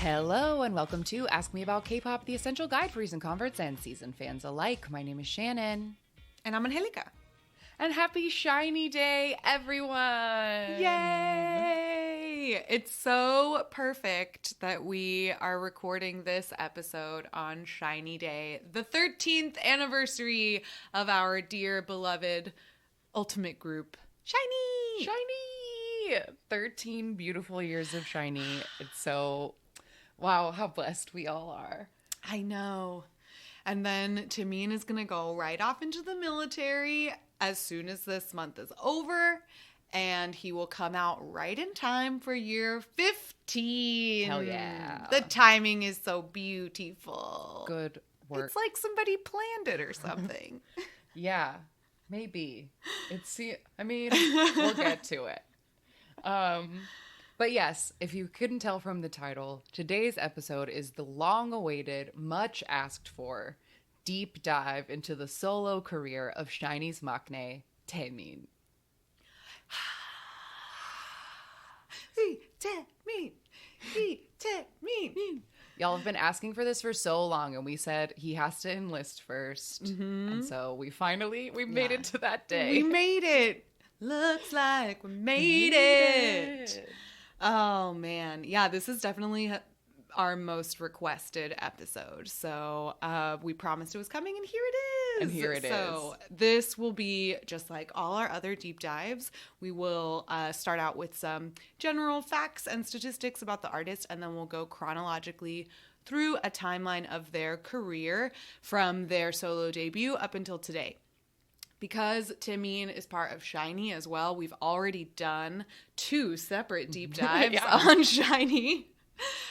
Hello and welcome to Ask Me About K-Pop, the essential guide for recent converts and seasoned fans alike. My name is Shannon. And I'm Angelica. And happy SHINee Day, everyone! Yay! It's so perfect that we are recording this episode on SHINee Day, the 13th anniversary of our dear beloved ultimate group, SHINee! SHINee! 13 beautiful years of SHINee. It's so... Wow, how blessed we all are. I know. And then Taemin is going to go right off into the military as soon as this month is over. And he will come out right in time for year 15. Hell yeah. The timing is so beautiful. Good work. It's like somebody planned it or something. Yeah, maybe. We'll get to it. But yes, if you couldn't tell from the title, today's episode is the long-awaited, much asked for, deep dive into the solo career of SHINee's maknae, Taemin. Taemin. Y'all have been asking for this for so long, and we said he has to enlist first. Mm-hmm. And so we made it to that day. We made it. Looks like we made it. Oh, man. Yeah, this is definitely our most requested episode. So we promised it was coming, and here it is. And here it is. So this will be just like all our other deep dives. We will start out with some general facts and statistics about the artist, and then we'll go chronologically through a timeline of their career from their solo debut up until today. Because Taemin is part of SHINee as well, we've already done 2 separate deep dives on SHINee.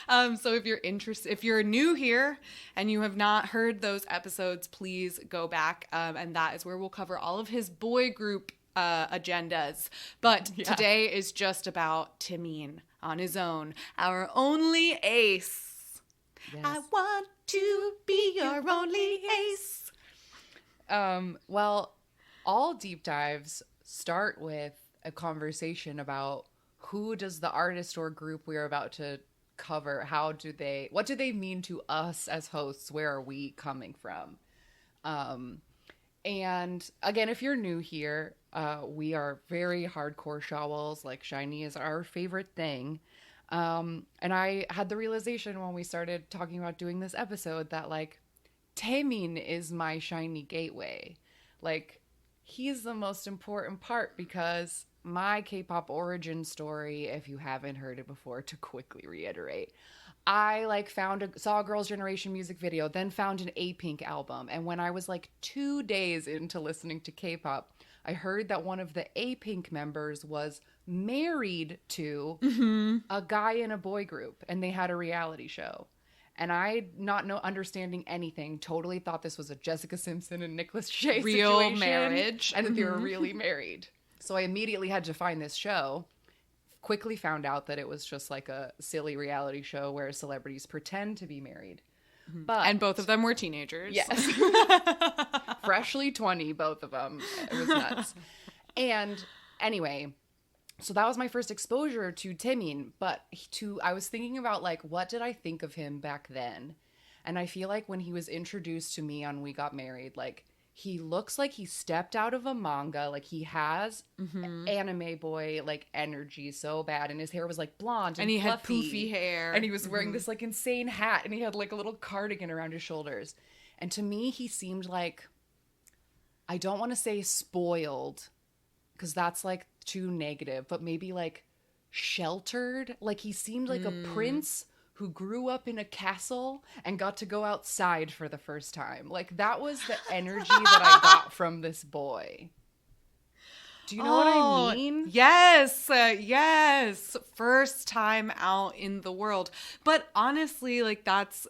So if you're new here and you have not heard those episodes, please go back. And that is where we'll cover all of his boy group agendas. But today is just about Taemin on his own, our only ace. Yes. I want to be your only ace. Well, all deep dives start with a conversation about who does the artist or group we're about to cover, what do they mean to us as hosts, where are we coming from? And again, if you're new here, we are very hardcore shawls, like SHINee is our favorite thing. And I had the realization when we started talking about doing this episode that like Taemin is my SHINee gateway. Like, he's the most important part because my K-pop origin story, if you haven't heard it before, to quickly reiterate, I saw a Girls' Generation music video, then found an A-Pink album. And when I was like 2 days into listening to K-pop, I heard that one of the A-Pink members was married to a guy in a boy group, and they had a reality show. And I, not understanding anything, totally thought this was a Jessica Simpson and Nicholas Shea real situation, marriage, and that they were really married. So I immediately had to find this show. Quickly found out that it was just like a silly reality show where celebrities pretend to be married. And both of them were teenagers. Yes, freshly 20, both of them. It was nuts. And anyway. So that was my first exposure to Taemin, but I was thinking about, like, what did I think of him back then? And I feel like when he was introduced to me on We Got Married, like, he looks like he stepped out of a manga. Like, he has anime boy, like, energy so bad. And his hair was, like, blonde and he fluffy. had poofy hair. And he was wearing this, like, insane hat. And he had, like, a little cardigan around his shoulders. And to me, he seemed like, I don't want to say spoiled, because that's, like, too negative, but maybe like sheltered. Like, he seemed like a prince who grew up in a castle and got to go outside for the first time. Like, that was the energy that I got from this boy. Do you know what I mean? Yes. First time out in the world. But honestly, like, that's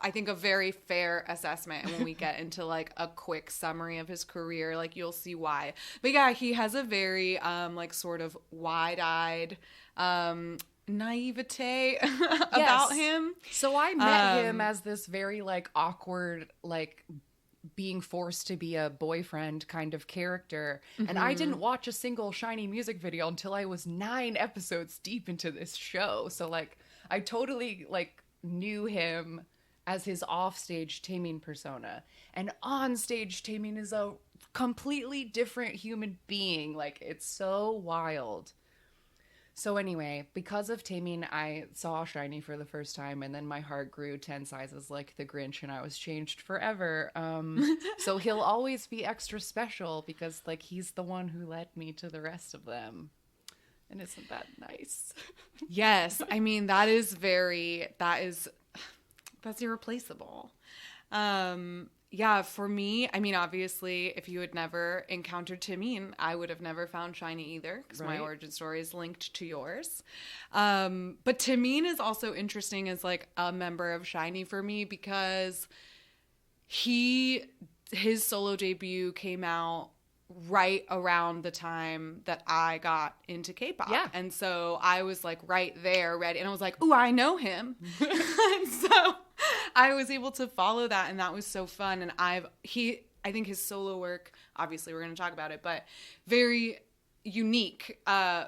I think a very fair assessment. And when we get into like a quick summary of his career, like, you'll see why. But yeah, he has a very like sort of wide-eyed naivete about him. So I met him as this very like awkward, like being forced to be a boyfriend kind of character. And I didn't watch a single SHINee music video until I was 9 episodes deep into this show. So like I totally like knew him as his offstage Taemin persona, and on stage Taemin is a completely different human being. Like, it's so wild. So anyway, because of Taemin, I saw SHINee for the first time, and then my heart grew 10 sizes like the Grinch, and I was changed forever. So he'll always be extra special because, like, he's the one who led me to the rest of them. And isn't that nice? Yes, I mean that's irreplaceable. Yeah, for me, I mean, obviously, if you had never encountered Taemin, I would have never found SHINee either, because my origin story is linked to yours. But Taemin is also interesting as like a member of SHINee for me, because his solo debut came out right around the time that I got into K-pop. Yeah. And so I was like right there ready, and I was like, "Ooh, I know him." And so I was able to follow that, and that was so fun. And I think his solo work, obviously we're going to talk about it, but very unique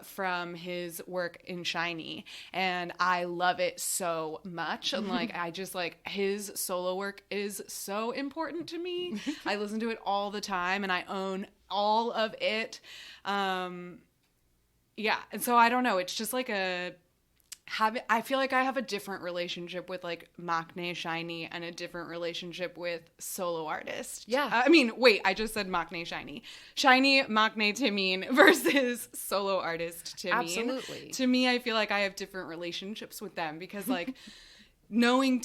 from his work in SHINee, and I love it so much. And like, I just like, his solo work is so important to me. I listen to it all the time, and I own all of it. Yeah, and so I don't know, it's just like I feel like I have a different relationship with like maknae SHINee and a different relationship with solo artist. Yeah. I mean, wait, I just said maknae SHINee. SHINee, maknae Taemin versus solo artist Taemin. Absolutely. To me, I feel like I have different relationships with them, because like meeting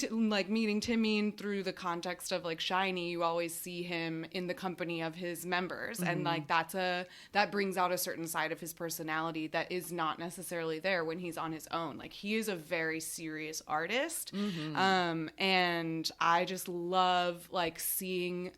Taemin through the context of like SHINee, you always see him in the company of his members, and like that brings out a certain side of his personality that is not necessarily there when he's on his own. Like, he is a very serious artist, and I just love like seeing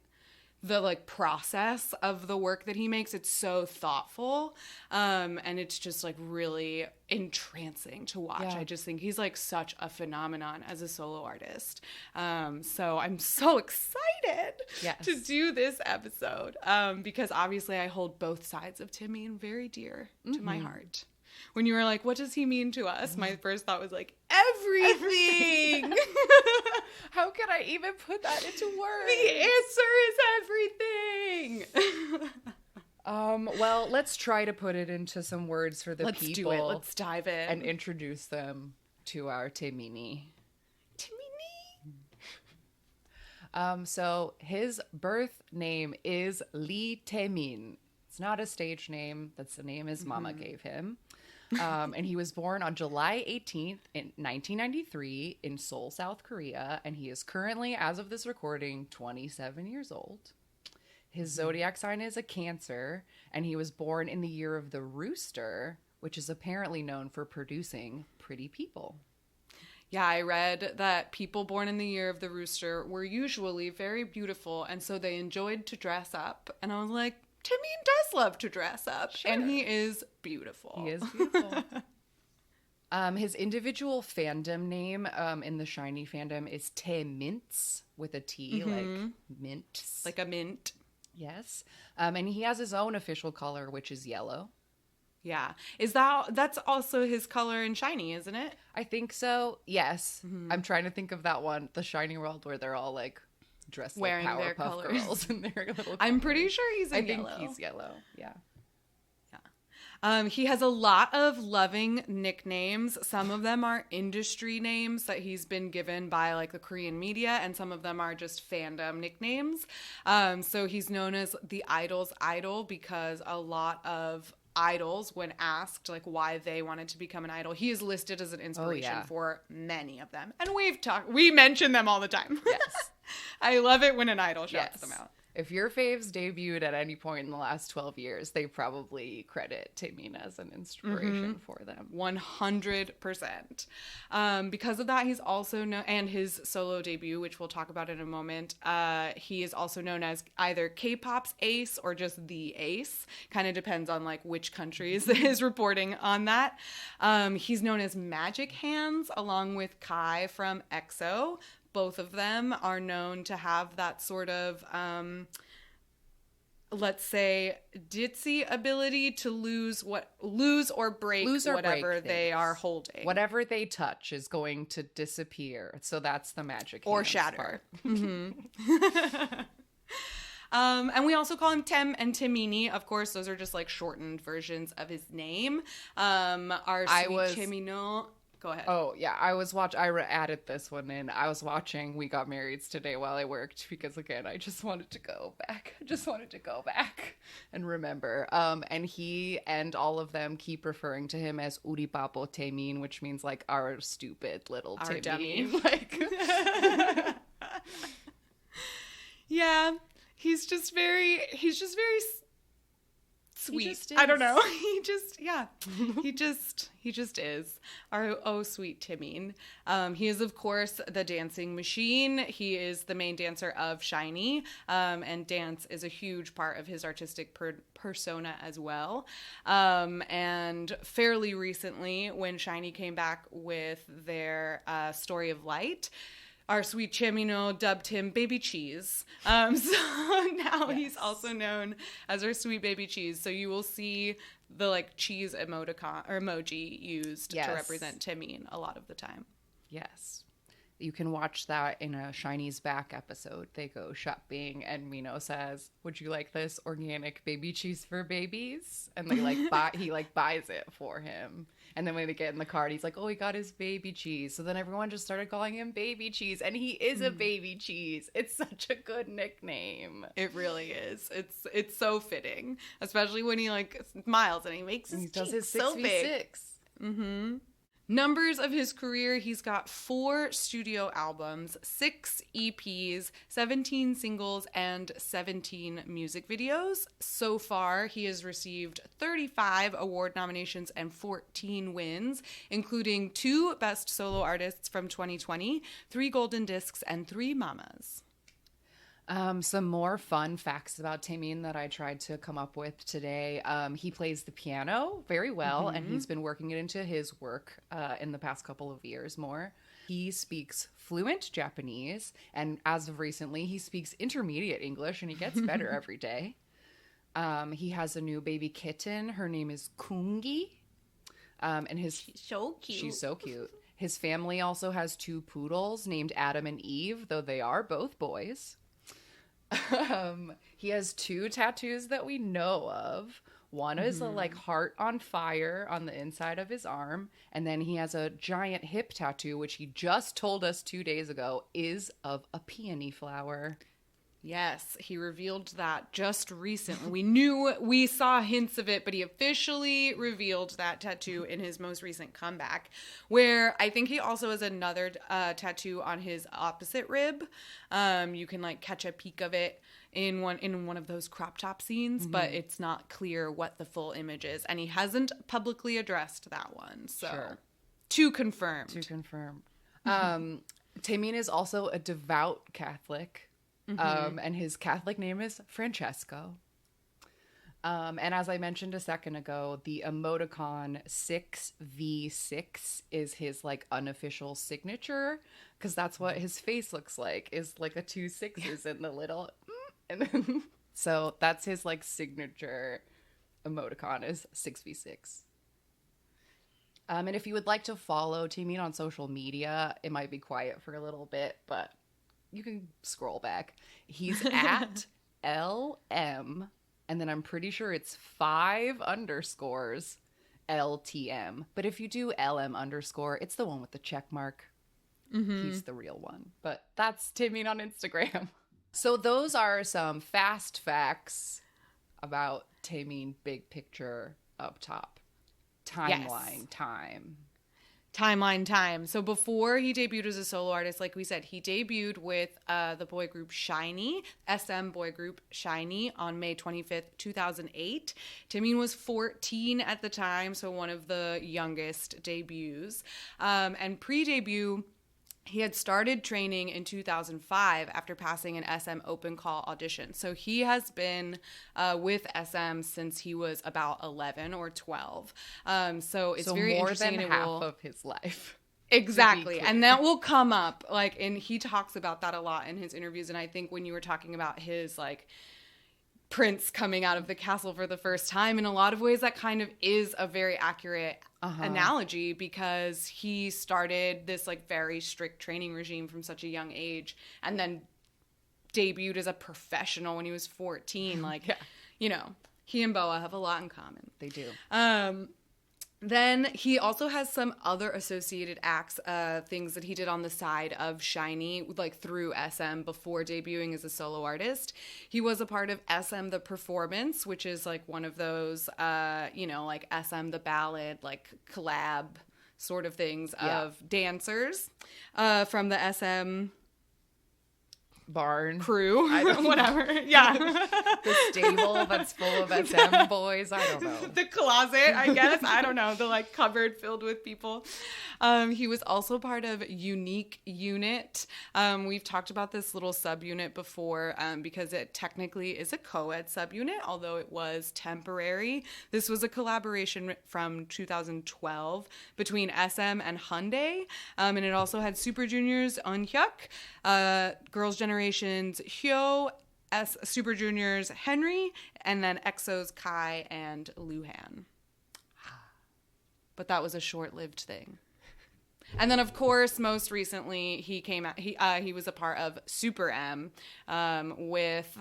the like process of the work that he makes. It's so thoughtful, and it's just like really entrancing to watch. Yeah. I just think he's like such a phenomenon as a solo artist. So I'm so excited to do this episode, because obviously I hold both sides of Taemin very dear to my heart. When you were like, what does he mean to us? My first thought was like, everything. How could I even put that into words? The answer is everything. Well, let's try to put it into some words for the Let's people. do it. Let's dive in. And introduce them to our Taemini. So his birth name is Lee Taemin. It's not a stage name. That's the name his mama gave him. And he was born on July 18th in 1993 in Seoul, South Korea. And he is currently, as of this recording, 27 years old. His zodiac sign is a Cancer, and he was born in the year of the rooster, which is apparently known for producing pretty people. Yeah, I read that people born in the year of the rooster were usually very beautiful, and so they enjoyed to dress up. And I was like, Taemin does love to dress up, and he is beautiful. He is beautiful. His individual fandom name in the SHINee fandom is Taemints with a T, like mints. Like a mint. Yes. And he has his own official color, which is yellow. Yeah. That's also his color in SHINee, isn't it? I think so. Yes. I'm trying to think of that one, the SHINee world, where they're all like dressed wearing like their Powerpuff colors. Girls in their little I'm colors. pretty sure he's in yellow. I think he's yellow. Yeah. He has a lot of loving nicknames. Some of them are industry names that he's been given by like the Korean media, and some of them are just fandom nicknames. So he's known as the idol's idol because a lot of idols, when asked like why they wanted to become an idol, he is listed as an inspiration for many of them. And we mention them all the time. Yes. I love it when an idol shouts them out. If your faves debuted at any point in the last 12 years, they probably credit Taemin as an inspiration for them. 100%. Because of that, he's also known, and his solo debut, which we'll talk about in a moment, he is also known as either K-pop's ace or just the ace. Kind of depends on like which countries is reporting on that. He's known as Magic Hands, along with Kai from EXO. Both of them are known to have that sort of let's say, ditzy ability to lose or break whatever they are holding. Whatever they touch is going to disappear. So that's the magic or hands shatter. part. And we also call him Tem and Taemini. Of course, those are just like shortened versions of his name. Our sweet Chemino. Go ahead. Oh, yeah. I added this one in. I was watching We Got Married today while I worked because, again, I just wanted to go back. And remember. And he and all of them keep referring to him as Uri Papo Taemin, which means like our stupid little Our Taemin. dummy. Like, yeah. He's just very sweet. I don't know. He just is. Our sweet Taemin. He is, of course, the dancing machine. He is the main dancer of SHINee, and dance is a huge part of his artistic persona as well. And fairly recently, when SHINee came back with their Story of Light, our sweet Chemino dubbed him Baby Cheese. So now he's also known as our sweet Baby Cheese. So you will see the like cheese emoji used to represent Taemin a lot of the time. Yes. You can watch that in a SHINee's Back episode. They go shopping and Mino says, "Would you like this organic baby cheese for babies?" And they he buys it for him. And then when they get in the car, he's like, "Oh, he got his baby cheese." So then everyone just started calling him Baby Cheese, and he is a baby cheese. It's such a good nickname. It really is. It's so fitting, especially when he like smiles and he makes his does his so big. 6v6. Numbers of his career, he's got 4 studio albums, 6 EPs, 17 singles, and 17 music videos. So far, he has received 35 award nominations and 14 wins, including 2 Best Solo Artists from 2020, 3 Golden Discs, and 3 Mamas. Some more fun facts about Taemin that I tried to come up with today. He plays the piano very well, and he's been working it into his work in the past couple of years more. He speaks fluent Japanese, and as of recently, he speaks intermediate English, and he gets better every day. He has a new baby kitten. Her name is Kungi. And she's so cute. She's so cute. His family also has 2 poodles named Adam and Eve, though they are both boys. He has 2 tattoos that we know of. One is a like heart on fire on the inside of his arm, and then he has a giant hip tattoo, which he just told us 2 days ago is of a peony flower. Yes, he revealed that just recently. We saw hints of it, but he officially revealed that tattoo in his most recent comeback, where I think he also has another tattoo on his opposite rib. You can like catch a peek of it in one of those crop top scenes, but it's not clear what the full image is, and he hasn't publicly addressed that one. So, sure. To confirm. Taemin is also a devout Catholic. And his Catholic name is Francesco. And as I mentioned a second ago, the emoticon 6v6 is his like unofficial signature, because that's what his face looks like, is like a 2 6s in the little and then so that's his like signature emoticon is 6v6. And if you would like to follow Taemin on social media, it might be quiet for a little bit, but you can scroll back. He's at LM, and then I'm pretty sure it's 5 underscores LTM. But if you do LM underscore, it's the one with the check mark. He's the real one. But that's Taemin on Instagram. So those are some fast facts about Taemin, big picture up top. Timeline time. Timeline time. So before he debuted as a solo artist, like we said, he debuted with the boy group SHINee, SM boy group SHINee, on May 25th, 2008. Taemin was 14 at the time, so one of the youngest debuts. And pre-debut, he had started training in 2005 after passing an SM open call audition. So he has been with SM since he was about 11 or 12. So it's very interesting. More than half of his life. Exactly. And that will come up, like, and he talks about that a lot in his interviews. And I think when you were talking about his, like, prince coming out of the castle for the first time. In a lot of ways, that kind of is a very accurate analogy, because he started this like very strict training regime from such a young age, and then debuted as a professional when he was 14. Like, you know, he and Boa have a lot in common. They do. Then he also has some other associated acts, things that he did on the side of SHINee, like through SM before debuting as a solo artist. He was a part of SM The Performance, which is like one of those, you know, like SM The Ballad, like collab sort of things of dancers from the SM barn crew, whatever. Yeah. The stable that's full of SM boys. I don't know. The closet, I guess. I don't know. The like cupboard filled with people. He was also part of Unique Unit. We've talked about this little subunit before, because it technically is a co-ed subunit, although it was temporary. This was a collaboration from 2012 between SM and Hyundai. And it also had Super Junior's Eunhyuk, Girls' Generation's Hyo, Super Junior's Henry, and then EXO's Kai and Luhan. But that was a short-lived thing. And then, of course, most recently, he came out. He was a part of SuperM with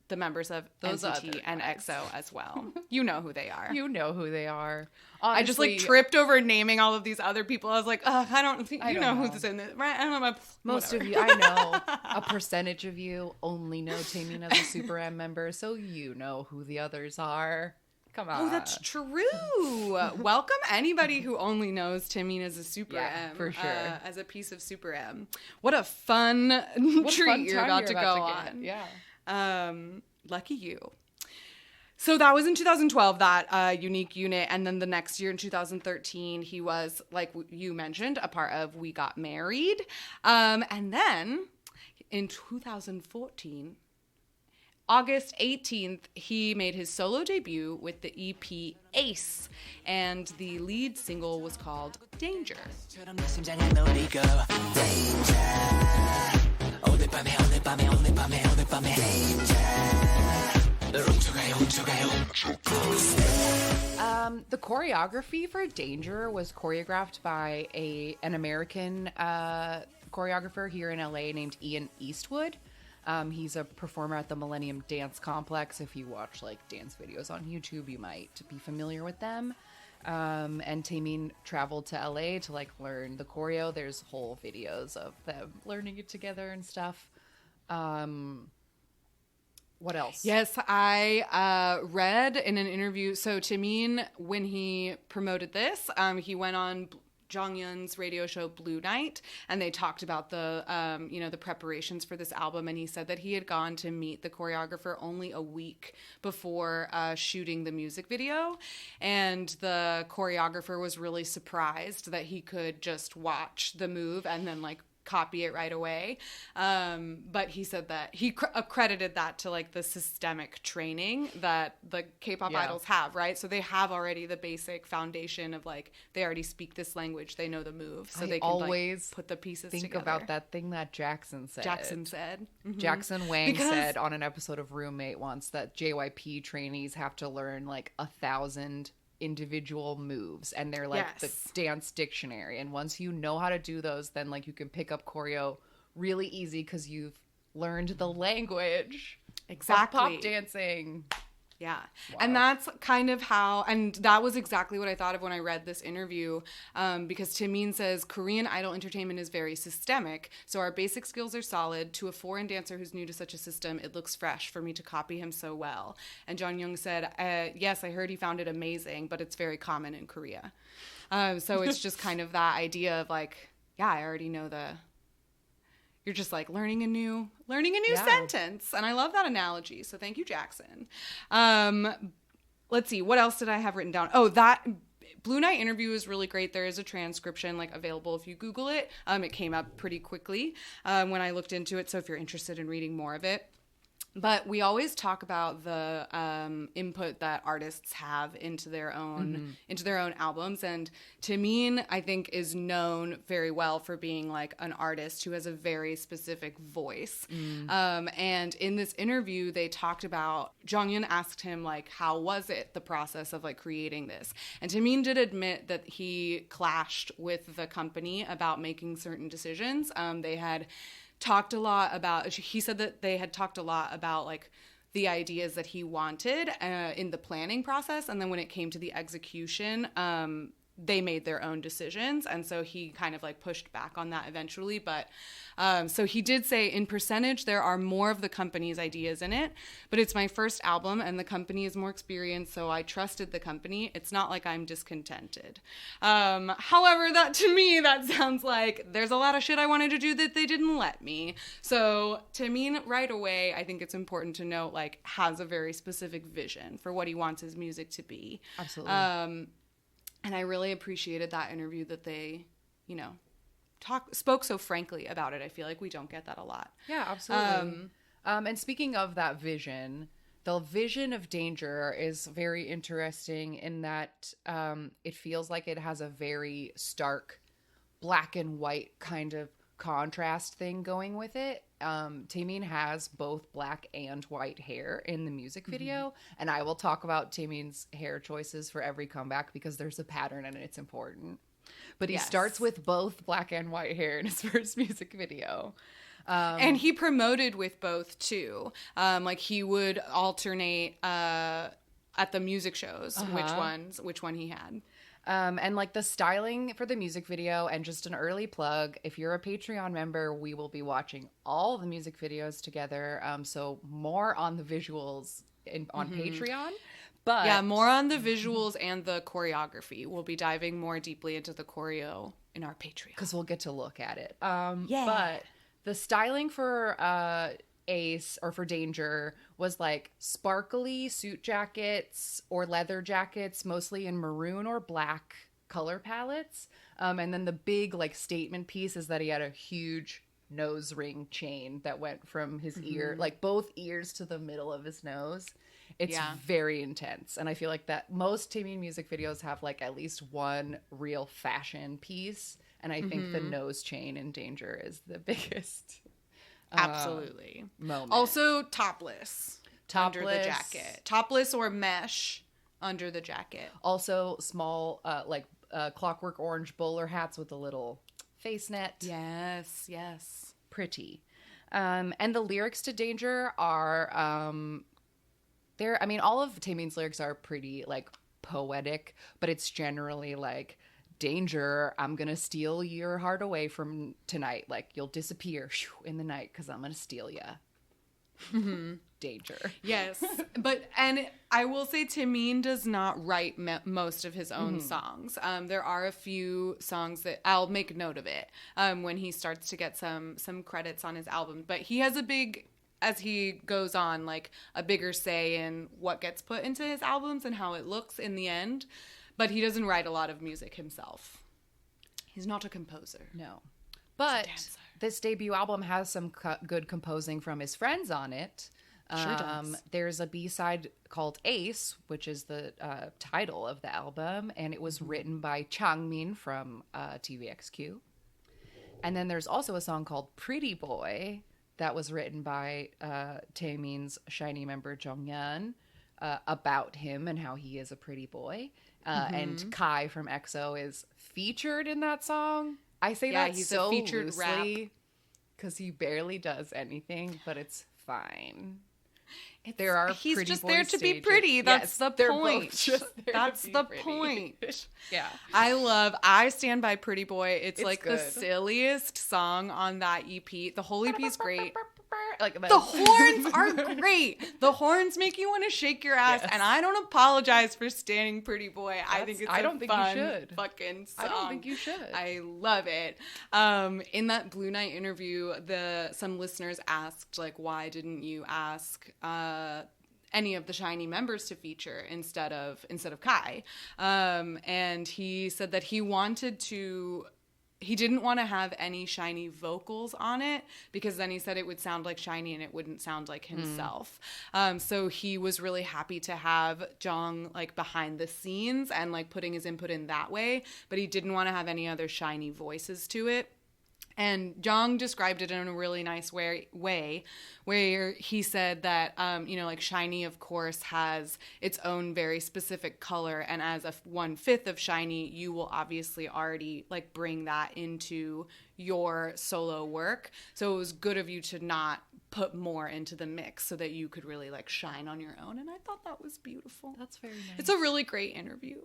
the members of Those NCT and EXO as well. You know who they are. You know who they are. Honestly, I just like tripped over naming all of these other people. I was like, I don't think you know who's in this, right? I don't know. Most of you, I know. A percentage of you only know Taemin as a Super M member, so you know who the others are. Come on. Oh, that's true. Welcome anybody who only knows Taemin as a Super M. For sure. As a piece of Super M. What a fun treat you're about to go on. Yeah. Lucky you. So that was in 2012, that Unique Unit. And then the next year in 2013, he was, like you mentioned, a part of We Got Married. And then in 2014, August 18th, he made his solo debut with the EP Ace. And the lead single was called Danger. The choreography for Danger was choreographed by an American choreographer here in LA named Ian Eastwood. He's a performer at the Millennium Dance Complex. If you watch like dance videos on YouTube, you might be familiar with them. And Taemin traveled to LA to like learn the choreo. There's whole videos of them learning it together and stuff. What else? Yes, I read in an interview. So Taemin, when he promoted this, he went on Jonghyun's radio show Blue Night, and they talked about the the preparations for this album, and he said that he had gone to meet the choreographer only a week before shooting the music video, and the choreographer was really surprised that he could just watch the move and then like copy it right away. But he said that he accredited that to like the systemic training that the K-pop idols have, right? So they have already the basic foundation of like, they already speak this language, they know the move, so they can always like, put the pieces think together. About that thing that Jackson said. Mm-hmm. Jackson Wang said on an episode of Roommate once that JYP trainees have to learn like 1,000 individual moves, and they're like the dance dictionary, and once you know how to do those, then like you can pick up choreo really easy because you've learned the language of pop dancing. Yeah. Wow. And that's kind of how, and that was exactly what I thought of when I read this interview, because Taemin says Korean idol entertainment is very systemic, so our basic skills are solid. To a foreign dancer who's new to such a system, it looks fresh for me to copy him so well. And Jonghyun said, yes, I heard he found it amazing, but it's very common in Korea. So it's just kind of that idea of like, yeah, I already know you're just like learning a new sentence. And I love that analogy. So thank you, Jackson. Let's see. What else did I have written down? Oh, that Blue Night interview is really great. There is a transcription like available if you Google it. It came up pretty quickly when I looked into it. So if you're interested in reading more of it. But we always talk about the input that artists have into their own albums, and Taemin, I think, is known very well for being like an artist who has a very specific voice. And in this interview, they talked about, Jonghyun asked him like, how was it, the process of like creating this? And Taemin did admit that he clashed with the company about making certain decisions. They had talked a lot about, he said that they had talked a lot about like the ideas that he wanted in the planning process, and then when it came to the execution, they made their own decisions, and so he kind of like pushed back on that eventually. But so he did say, in percentage, there are more of the company's ideas in it, but it's my first album and the company is more experienced, so I trusted the company. It's not like I'm discontented. However, that to me, that sounds like there's a lot of shit I wanted to do that they didn't let me. So Taemin, right away, I think it's important to note, like, has a very specific vision for what he wants his music to be. Absolutely. And I really appreciated that interview, that they, you know, spoke so frankly about it. I feel like we don't get that a lot. Yeah, absolutely. And speaking of that vision, the vision of Danger is very interesting in that it feels like it has a very stark black and white kind of contrast thing going with it. Taemin has both black and white hair in the music video, and I will talk about Taemin's hair choices for every comeback because there's a pattern and it's important. But he starts with both black and white hair in his first music video. And he promoted with both too. Like he would alternate at the music shows which one he had. And like the styling for the music video, and just an early plug, if you're a Patreon member, we will be watching all the music videos together. So more on the visuals on Patreon. But yeah, more on the visuals and the choreography. We'll be diving more deeply into the choreo in our Patreon, because we'll get to look at it. But the styling for Ace, or for Danger, was like sparkly suit jackets or leather jackets, mostly in maroon or black color palettes. And then the big like statement piece is that he had a huge nose ring chain that went from his ear, like both ears, to the middle of his nose. It's very intense. And I feel like that most Taemin music videos have like at least one real fashion piece. And I think the nose chain in Danger is the biggest. Absolutely. Moment. Also topless under the jacket. Topless or mesh under the jacket. Also small, clockwork orange bowler hats with a little face net. Yes. Pretty. And the lyrics to Danger are, all of Taemin's lyrics are pretty, like, poetic, but it's generally, like, Danger, I'm gonna steal your heart away from tonight. Like, you'll disappear in the night because I'm gonna steal ya. Danger. Yes. And I will say Taemin does not write most of his own songs. There are a few songs that I'll make note of it when he starts to get some credits on his album. But he has as he goes on, like a bigger say in what gets put into his albums and how it looks in the end. But he doesn't write a lot of music himself. He's not a composer. No. But this debut album has some good composing from his friends on it. Sure does. There's a B-side called Ace, which is the title of the album, and it was written by Changmin from TVXQ. And then there's also a song called Pretty Boy that was written by Taemin's SHINee member Jonghyun, about him and how he is a pretty boy. And Kai from EXO is featured in that song. I say that he's so a featured loosely because he barely does anything, but it's fine. There are he's pretty just boy there to be stages. pretty. That's the they're point. both just there That's to be the pretty. point. Yeah. I stand by Pretty Boy. It's like good. the silliest song on that EP. The whole EP is great. Like The horns are great. The horns make you want to shake your ass, and I don't apologize for standing Pretty Boy. I think it's a fun fucking song. I don't think you should. I love it. In that Blue Night interview, some listeners asked, like, why didn't you ask any of the SHINee members to feature instead of Kai? And he said that he wanted to he didn't want to have any SHINee vocals on it because then he said it would sound like SHINee and it wouldn't sound like himself. So he was really happy to have Jong like behind the scenes and like putting his input in that way, but he didn't want to have any other SHINee voices to it. And Jong described it in a really nice way where he said that, like SHINee, of course, has its own very specific color. And as a 1/5 of SHINee, you will obviously already like bring that into your solo work. So it was good of you to not put more into the mix so that you could really like shine on your own. And I thought that was beautiful. That's very nice. It's a really great interview.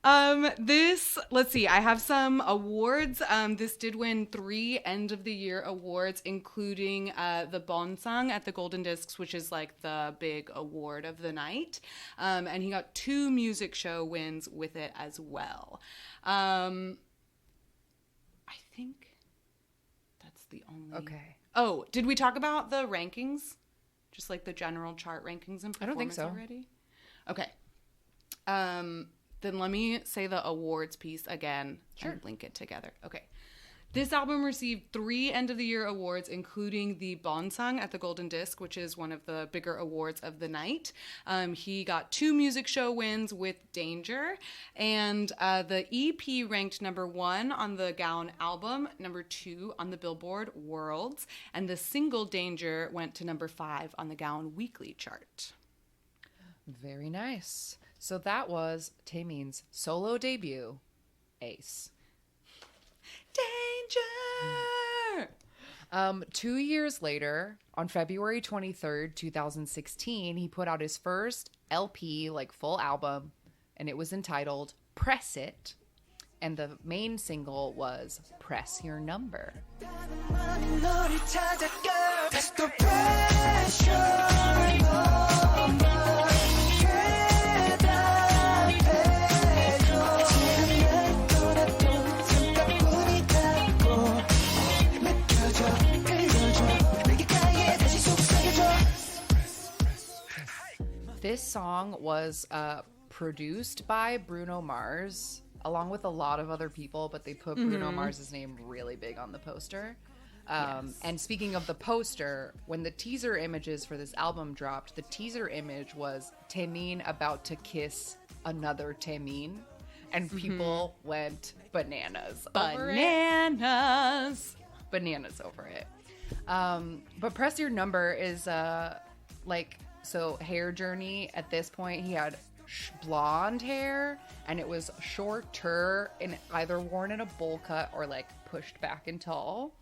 Let's see, I have some awards. This did win 3 end of the year awards, including the Bonsang at the Golden Discs, which is like the big award of the night. And he got 2 music show wins with it as well. I think that's the only. Okay. Oh, did we talk about the rankings? Just like the general chart rankings and performance I don't think so. already? Okay. Then let me say the awards piece again and link it together. Okay. This album received 3 end of the year awards, including the Bonsang at the Golden Disc, which is one of the bigger awards of the night. He got 2 music show wins with Danger, and the EP ranked number 1 on the Gaon album, number 2 on the Billboard Worlds, and the single Danger went to number 5 on the Gaon Weekly chart. Very nice. So that was Taemin's solo debut, Ace. Danger! 2 years later, on February 23rd, 2016, he put out his first LP, like full album, and it was entitled Press It. And the main single was Press Your Number. This song was produced by Bruno Mars, along with a lot of other people, but they put Bruno Mars's name really big on the poster. And speaking of the poster, when the teaser images for this album dropped, the teaser image was Taemin about to kiss another Taemin, and people went bananas over it. But Press Your Number is so Hair Journey at this point, he had blonde hair, and it was shorter and either worn in a bowl cut or like pushed back and tall.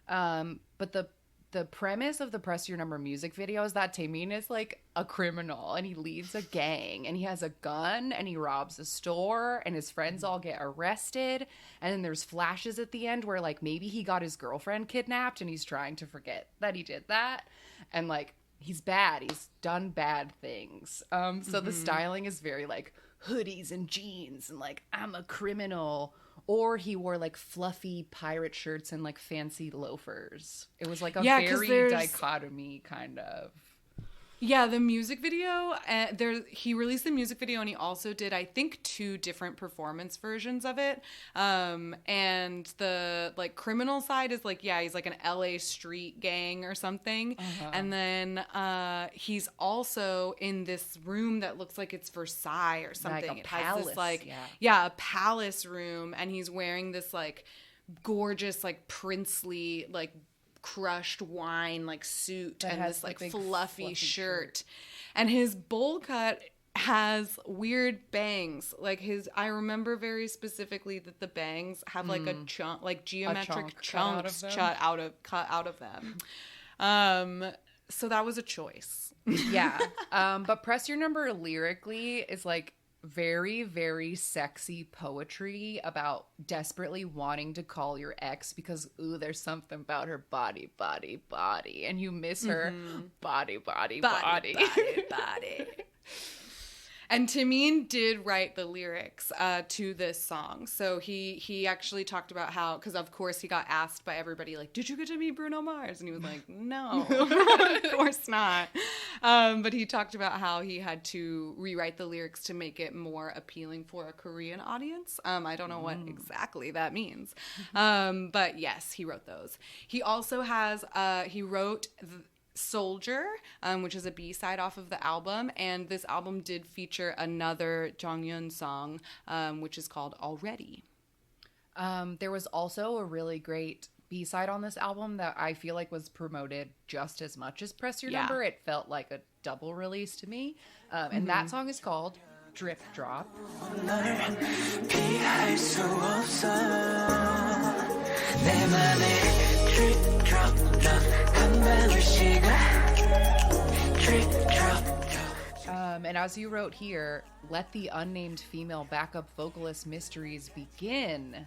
But the premise of the Press Your Number music video is that Taemin is like a criminal and he leads a gang and he has a gun and he robs a store and his friends all get arrested. And then there's flashes at the end where like maybe he got his girlfriend kidnapped and he's trying to forget that he did that. And like, he's bad. He's done bad things. So the styling is very like hoodies and jeans and like, I'm a criminal. Or he wore like fluffy pirate shirts and like fancy loafers. It was like a very dichotomy kind of. Yeah, the music video, he released the music video and he also did, I think, 2 different performance versions of it. And the like criminal side is like, yeah, he's like an LA street gang or something. And then he's also in this room that looks like it's Versailles or something. Like a it palace, has this like, a palace room, and he's wearing this like gorgeous, like princely, like crushed wine like suit that and this like fluffy shirt. And his bowl cut has weird bangs. Like I remember very specifically that the bangs have like a chunk, like geometric chunks cut out of them. So that was a choice. Yeah. But Press Your Number lyrically is like very, very sexy poetry about desperately wanting to call your ex because, ooh, there's something about her body, and you miss her body. And Taemin did write the lyrics to this song. So he actually talked about how, because of course he got asked by everybody, like, did you get to meet Bruno Mars? And he was like, no, of course not. But he talked about how he had to rewrite the lyrics to make it more appealing for a Korean audience. I don't know what exactly that means. But yes, he wrote those. He also has, he wrote Soldier, which is a B-side off of the album, and this album did feature another Jonghyun song, which is called Already. There was also a really great B-side on this album that I feel like was promoted just as much as Press Your Number. It felt like a double release to me, and that song is called Drip Drop. And as you wrote here, let the unnamed female backup vocalist mysteries begin,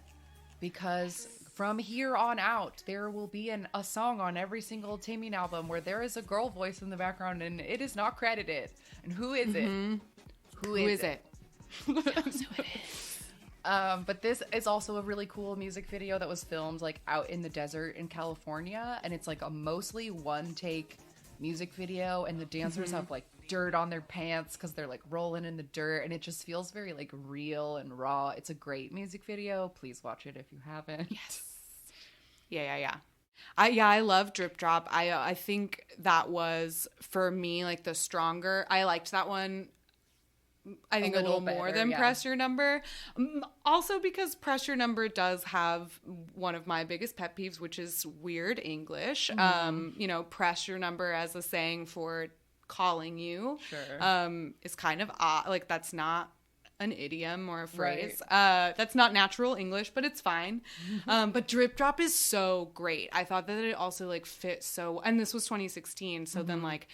because from here on out, there will be a song on every single Taemin album where there is a girl voice in the background and it is not credited. And who is it? Who is it? Who knows who it is? But this is also a really cool music video that was filmed like out in the desert in California, and it's like a mostly one take music video, and the dancers have like dirt on their pants because they're like rolling in the dirt, and it just feels very like real and raw. It's a great music video. Please watch it if you haven't. Yes. Yeah. I love Drip Drop. I think that was, for me, like the stronger. I liked that one, I think a little more than Press Your Number. Also because Press Your Number does have one of my biggest pet peeves, which is weird English. Press your number as a saying for calling you. Sure. Is kind of odd. Like, that's not an idiom or a phrase. Right. That's not natural English, but it's fine. But Drip Drop is so great. I thought that it also like fit so, and this was 2016. So then like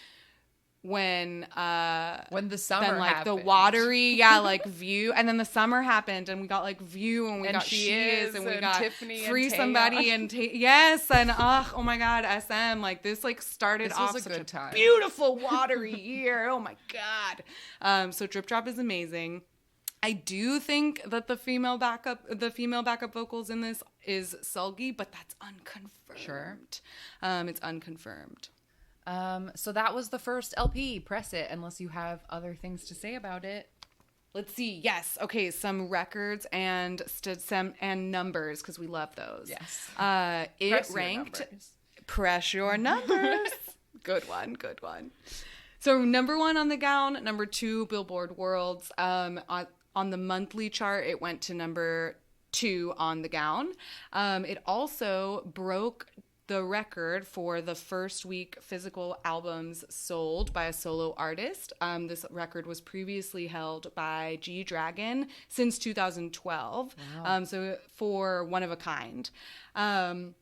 when the summer then like happened. the watery like view, and then the summer happened and we got like View, and we got She Is, and we got Tiffany Free and Somebody and yes, and oh my god, SM, like this like started off was a such good time. Beautiful watery year. Oh my god. So Drip Drop is amazing. I do think that the female backup vocals in this is sulgy, but that's unconfirmed. Sure. It's unconfirmed. So that was the first LP. Press it, unless you have other things to say about it. Let's see. Yes. Okay. Some records and some numbers, because we love those. Yes. It ranked. Press your numbers. Good one. So number 1 on the Gaon, number 2 Billboard Worlds. On the monthly chart, it went to number 2 on the Gaon. It also broke the record for the first week physical albums sold by a solo artist. This record was previously held by G-Dragon since 2012. Wow. So for One of a Kind. The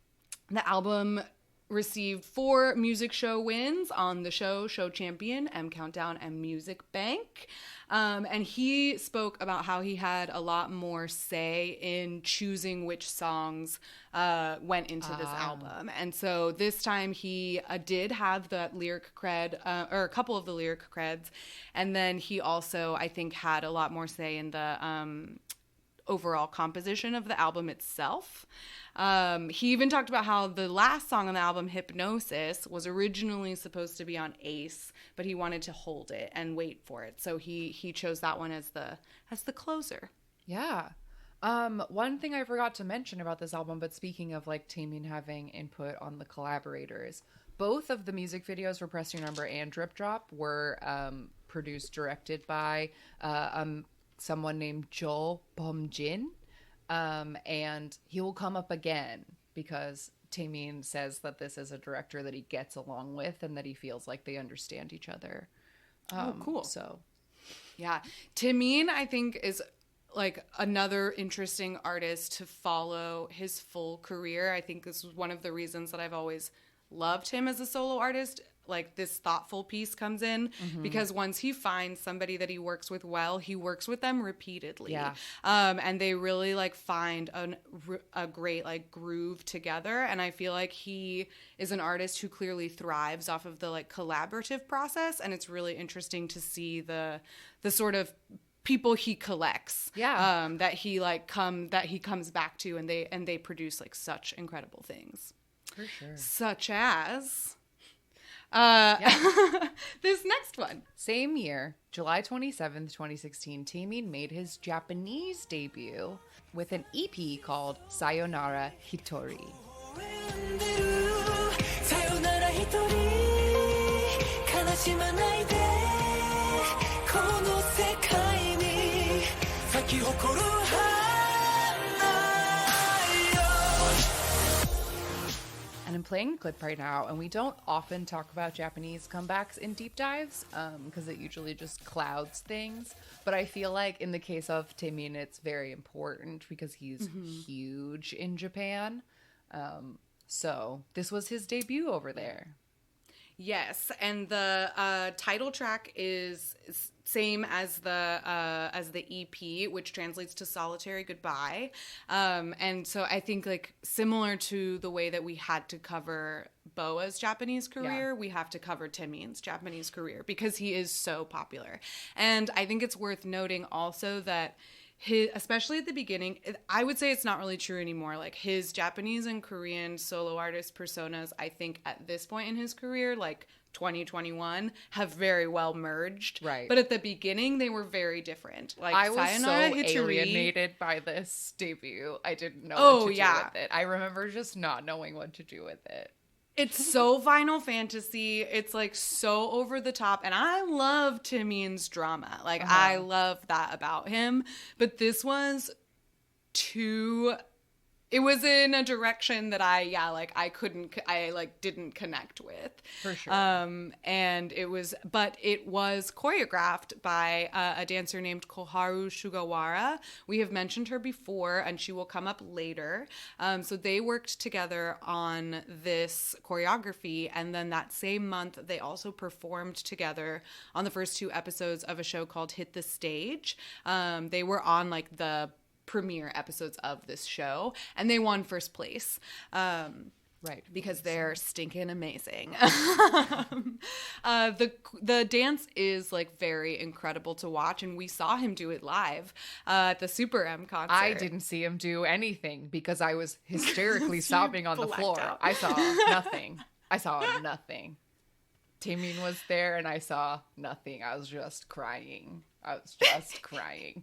album received 4 music show wins on the Show Champion, M Countdown, and Music Bank. And he spoke about how he had a lot more say in choosing which songs went into this album. And so this time he did have that lyric cred, or a couple of the lyric creds. And then he also, I think, had a lot more say in the overall composition of the album itself. He even talked about how the last song on the album, Hypnosis, was originally supposed to be on Ace, but he wanted to hold it and wait for it. So he chose that one as the closer. Yeah. One thing I forgot to mention about this album, but speaking of like Taemin having input on the collaborators, both of the music videos for Press Your Number and Drip Drop were produced, directed by someone named Jo Bum-jin. And he will come up again because Taemin says that this is a director that he gets along with and that he feels like they understand each other. Cool. So, yeah. Taemin, I think, is like another interesting artist to follow his full career. I think this was one of the reasons that I've always loved him as a solo artist. like this thoughtful piece comes in, because once he finds somebody that he works with well, he works with them repeatedly. Yeah. And they really like find a great like groove together. And I feel like he is an artist who clearly thrives off of the like collaborative process. And it's really interesting to see the sort of people he collects, that he comes back to, and they produce like such incredible things. For sure. Such as this next one. Same year, July 27th, 2016, Taemin made his Japanese debut with an EP called Sayonara Hitori. And I'm playing the clip right now, and we don't often talk about Japanese comebacks in deep dives because it usually just clouds things. But I feel like in the case of Taemin, it's very important because he's huge in Japan. So this was his debut over there. Yes, and the title track is same as the EP, which translates to Solitary Goodbye. And so I think like similar to the way that we had to cover Boa's Japanese career, we have to cover Taemin's Japanese career because he is so popular. And I think it's worth noting also that especially at the beginning, I would say it's not really true anymore. Like his Japanese and Korean solo artist personas, I think at this point in his career, like 2021, have very well merged. Right. But at the beginning, they were very different. Like I was Sayonara so Hitori, alienated by this debut. I didn't know what to do with it. I remember just not knowing what to do with it. It's so Final Fantasy. It's like so over the top. And I love Taemin's drama. Like I love that about him. But this was it was in a direction that I didn't connect with. For sure. And it was choreographed by a dancer named Koharu Sugawara. We have mentioned her before, and she will come up later. So they worked together on this choreography, and then that same month, they also performed together on the first 2 episodes of a show called Hit the Stage. They were on like the premiere episodes of this show, and they won first place. Right. Because they're stinking amazing. The dance is like very incredible to watch, and we saw him do it live at the SuperM concert. I didn't see him do anything because I was hysterically sobbing on the floor. out. I saw nothing. Taemin was there, and I saw nothing. I was just crying.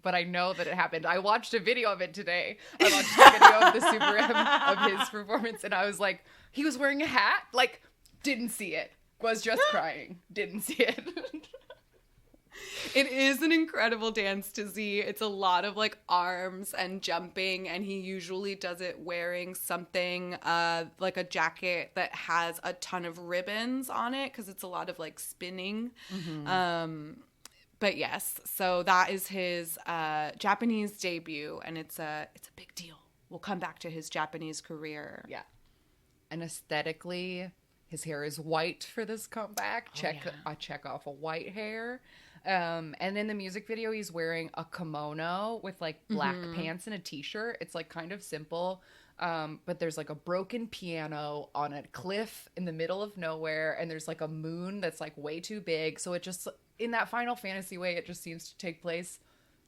But I know that it happened. I watched a video of it today. I watched a video of the SuperM of his performance, and I was like, he was wearing a hat? Like, didn't see it. Was just crying. Didn't see it. It is an incredible dance to see. It's a lot of like arms and jumping, and he usually does it wearing something like a jacket that has a ton of ribbons on it because it's a lot of like spinning. But yes, so that is his Japanese debut, and it's a big deal. We'll come back to his Japanese career. Yeah. And aesthetically, his hair is white for this comeback. I check off a white hair. And in the music video, he's wearing a kimono with like black pants and a t-shirt. It's like kind of simple. But there's like a broken piano on a cliff in the middle of nowhere. And there's like a moon that's like way too big. So it just, in that Final Fantasy way, it just seems to take place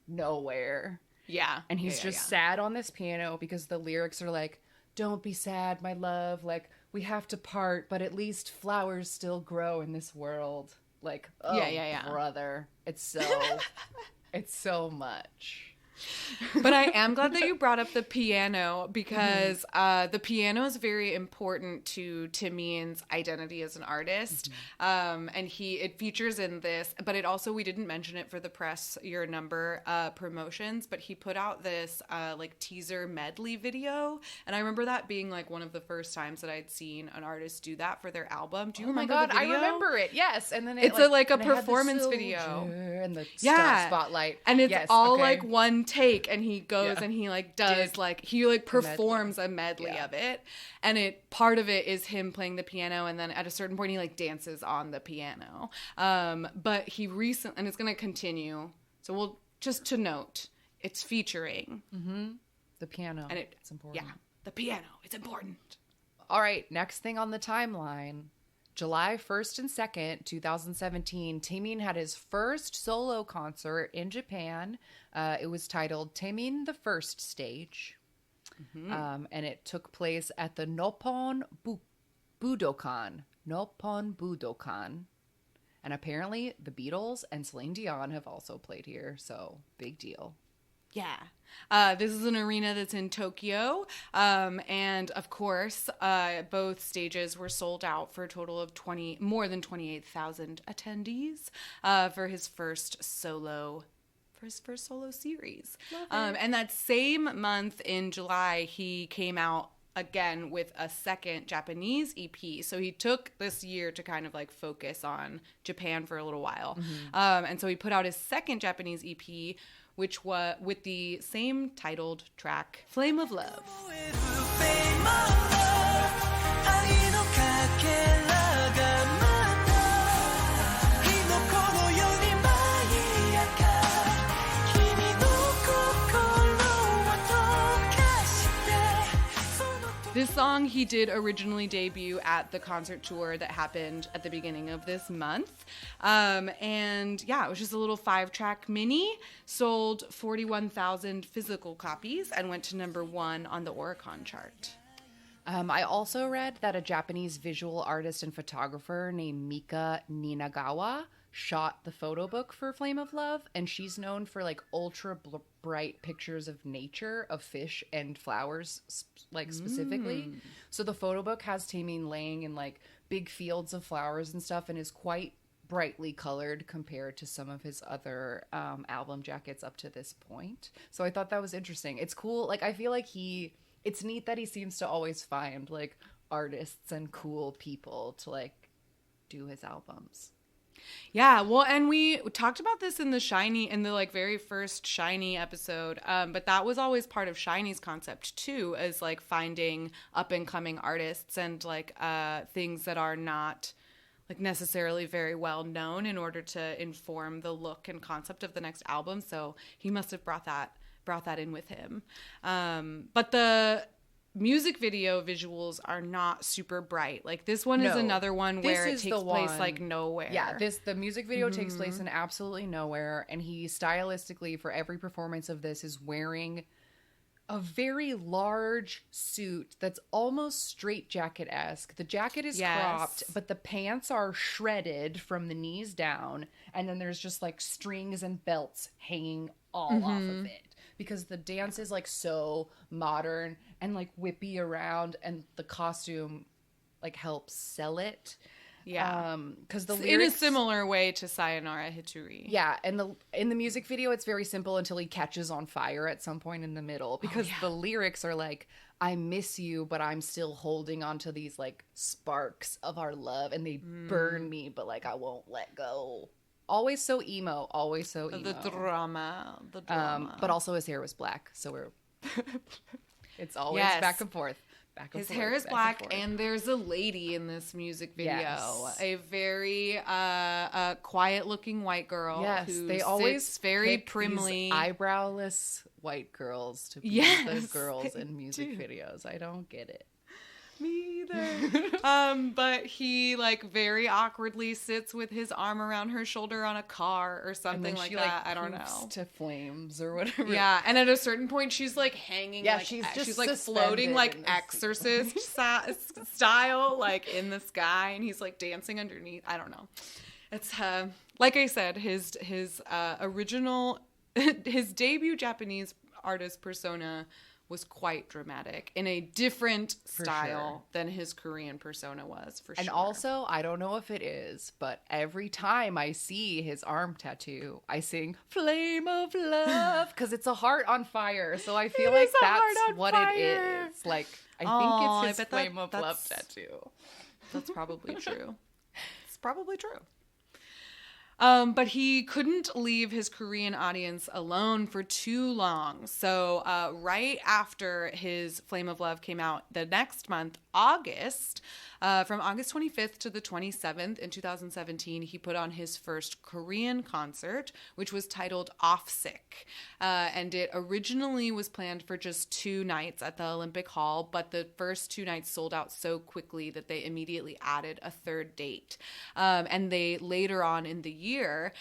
nowhere. Yeah. And he's sad on this piano because the lyrics are like, don't be sad, my love. Like, we have to part, but at least flowers still grow in this world. Like, brother. It's so much. But I am glad that you brought up the piano because the piano is very important to Taemin's identity as an artist. And it features in this, but it also, we didn't mention it for the Press Your Number promotions, but he put out this like teaser medley video. And I remember that being like one of the first times that I'd seen an artist do that for their album. Do you remember the video? I remember it. Yes. And then it's like a performance video. And the spotlight. And it's like one take, and he goes Yeah. and he like does like he like performs a medley Yeah. of it, and part of it is him playing the piano, and then at a certain point he like dances on the piano. But he recently, and it's gonna continue, so we'll just to note it's featuring The piano. and it's important. Yeah, the piano. It's important. All right, next thing on the timeline. July 1st and 2nd, 2017, Taemin had his first solo concert in Japan. It was titled Taemin the First Stage. And it took place at the Nippon Budokan. Nippon Budokan. And apparently the Beatles and Celine Dion have also played here, so big deal. Yeah. This is an arena that's in Tokyo. And of course, both stages were sold out for a total of more than 28,000 attendees for his first solo series. And that same month in July, he came out again with a second Japanese EP. So he took this year to kind of like focus on Japan for a little while. And so he put out his second Japanese EP, which was with the same titled track, Flame of Love. This song he did originally debut at the concert tour that happened at the beginning of this month. And yeah, it was just a little 5-track mini, sold 41,000 physical copies, and went to #1 on the Oricon chart. I also read that a Japanese visual artist and photographer named Mika Ninagawa shot the photo book for Flame of Love, and she's known for like ultra bright pictures of nature, of fish and flowers, like specifically. So the photo book has Taemin laying in like big fields of flowers and stuff, and is quite brightly colored compared to some of his other album jackets up to this point. So I thought that was interesting. It's cool. Like I feel like it's neat that he seems to always find like artists and cool people to like do his albums. Yeah, well, and we talked about this in the like very first SHINee episode, but that was always part of SHINee's concept too, as like finding up and coming artists and like things that are not like necessarily very well known in order to inform the look and concept of the next album. So he must have brought that in with him. But the music video visuals are not super bright. Like this one is another one where it takes place like nowhere. Yeah, the music video takes place in absolutely nowhere, and he stylistically for every performance of this is wearing a very large suit that's almost straitjacket-esque. The jacket is cropped, but the pants are shredded from the knees down, and then there's just like strings and belts hanging all off of it. Because the dance is like so modern and like whippy around, and the costume like helps sell it. Yeah. Because the lyrics, in a similar way to Sayonara Hituri. Yeah, and in the music video it's very simple until he catches on fire at some point in the middle, because the lyrics are like, I miss you, but I'm still holding onto these like sparks of our love, and they burn me, but like I won't let go. Always so emo. The drama. But also his hair was black, so it's always back and forth. His hair is black, and there's a lady in this music video, a very quiet-looking white girl. Yes, who they always sits very pick primly. These eyebrowless white girls to be the girls in music videos. I don't get it. Me either. But he like very awkwardly sits with his arm around her shoulder on a car or something like that. I don't know. To flames or whatever. Yeah, and at a certain point she's like hanging. Yeah, like, she's like floating like Exorcist style, like in the sky, and he's like dancing underneath. I don't know. It's like I said, his original his debut Japanese artist persona was quite dramatic in a different style than his Korean persona was, for sure. And also, I don't know if it is, but every time I see his arm tattoo, I sing Flame of Love, because it's a heart on fire. So I feel like that's what it is. Like, I think it's his Flame of Love tattoo. That's probably true. It's probably true. But he couldn't leave his Korean audience alone for too long. So right after his Flame of Love came out the next month, August, from August 25th to the 27th in 2017, he put on his first Korean concert, which was titled Off Sick. And it originally was planned for just 2 nights at the Olympic Hall, but the first 2 nights sold out so quickly that they immediately added a third date. And they later on in the year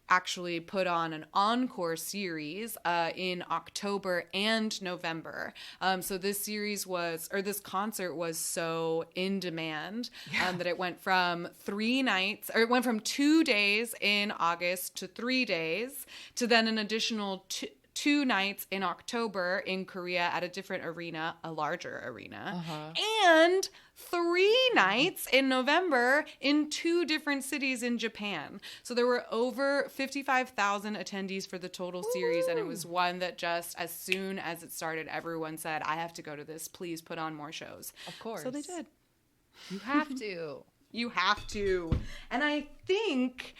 actually put on an encore series in October and November. So this concert was so in demand that it went from 3 nights, or it went from 2 days in August to 3 days to then an additional 2 nights in October in Korea at a different arena, a larger arena, and 3 nights in November in 2 different cities in Japan. So there were over 55,000 attendees for the total series, and it was one that just as soon as it started, everyone said, I have to go to this. Please put on more shows. Of course. So they did. You have to. You have to. And I think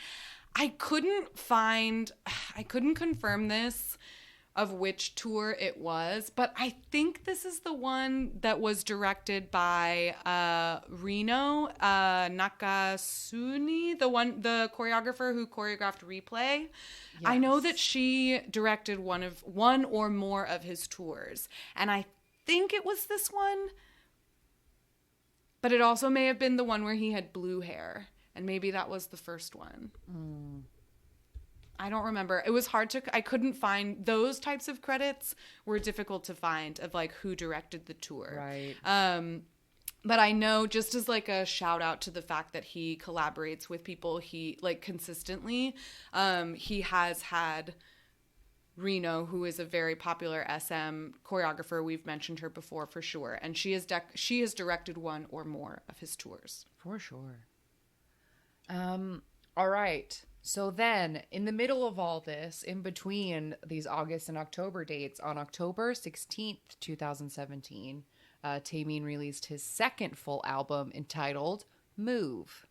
I couldn't confirm this of which tour it was, but I think this is the one that was directed by Rino Nakasuni, the choreographer who choreographed Replay. Yes. I know that she directed one or more of his tours, and I think it was this one, but it also may have been the one where he had blue hair, and maybe that was the first one. I don't remember. It was I couldn't find those types of credits were difficult to find of like who directed the tour. Right. But I know, just as like a shout out to the fact that he collaborates with people he like consistently, he has had Reno, who is a very popular SM choreographer. We've mentioned her before for sure. And she has directed one or more of his tours. For sure. All right. So then, in the middle of all this, in between these August and October dates, on October 16th, 2017, Taemin released his second full album entitled Move.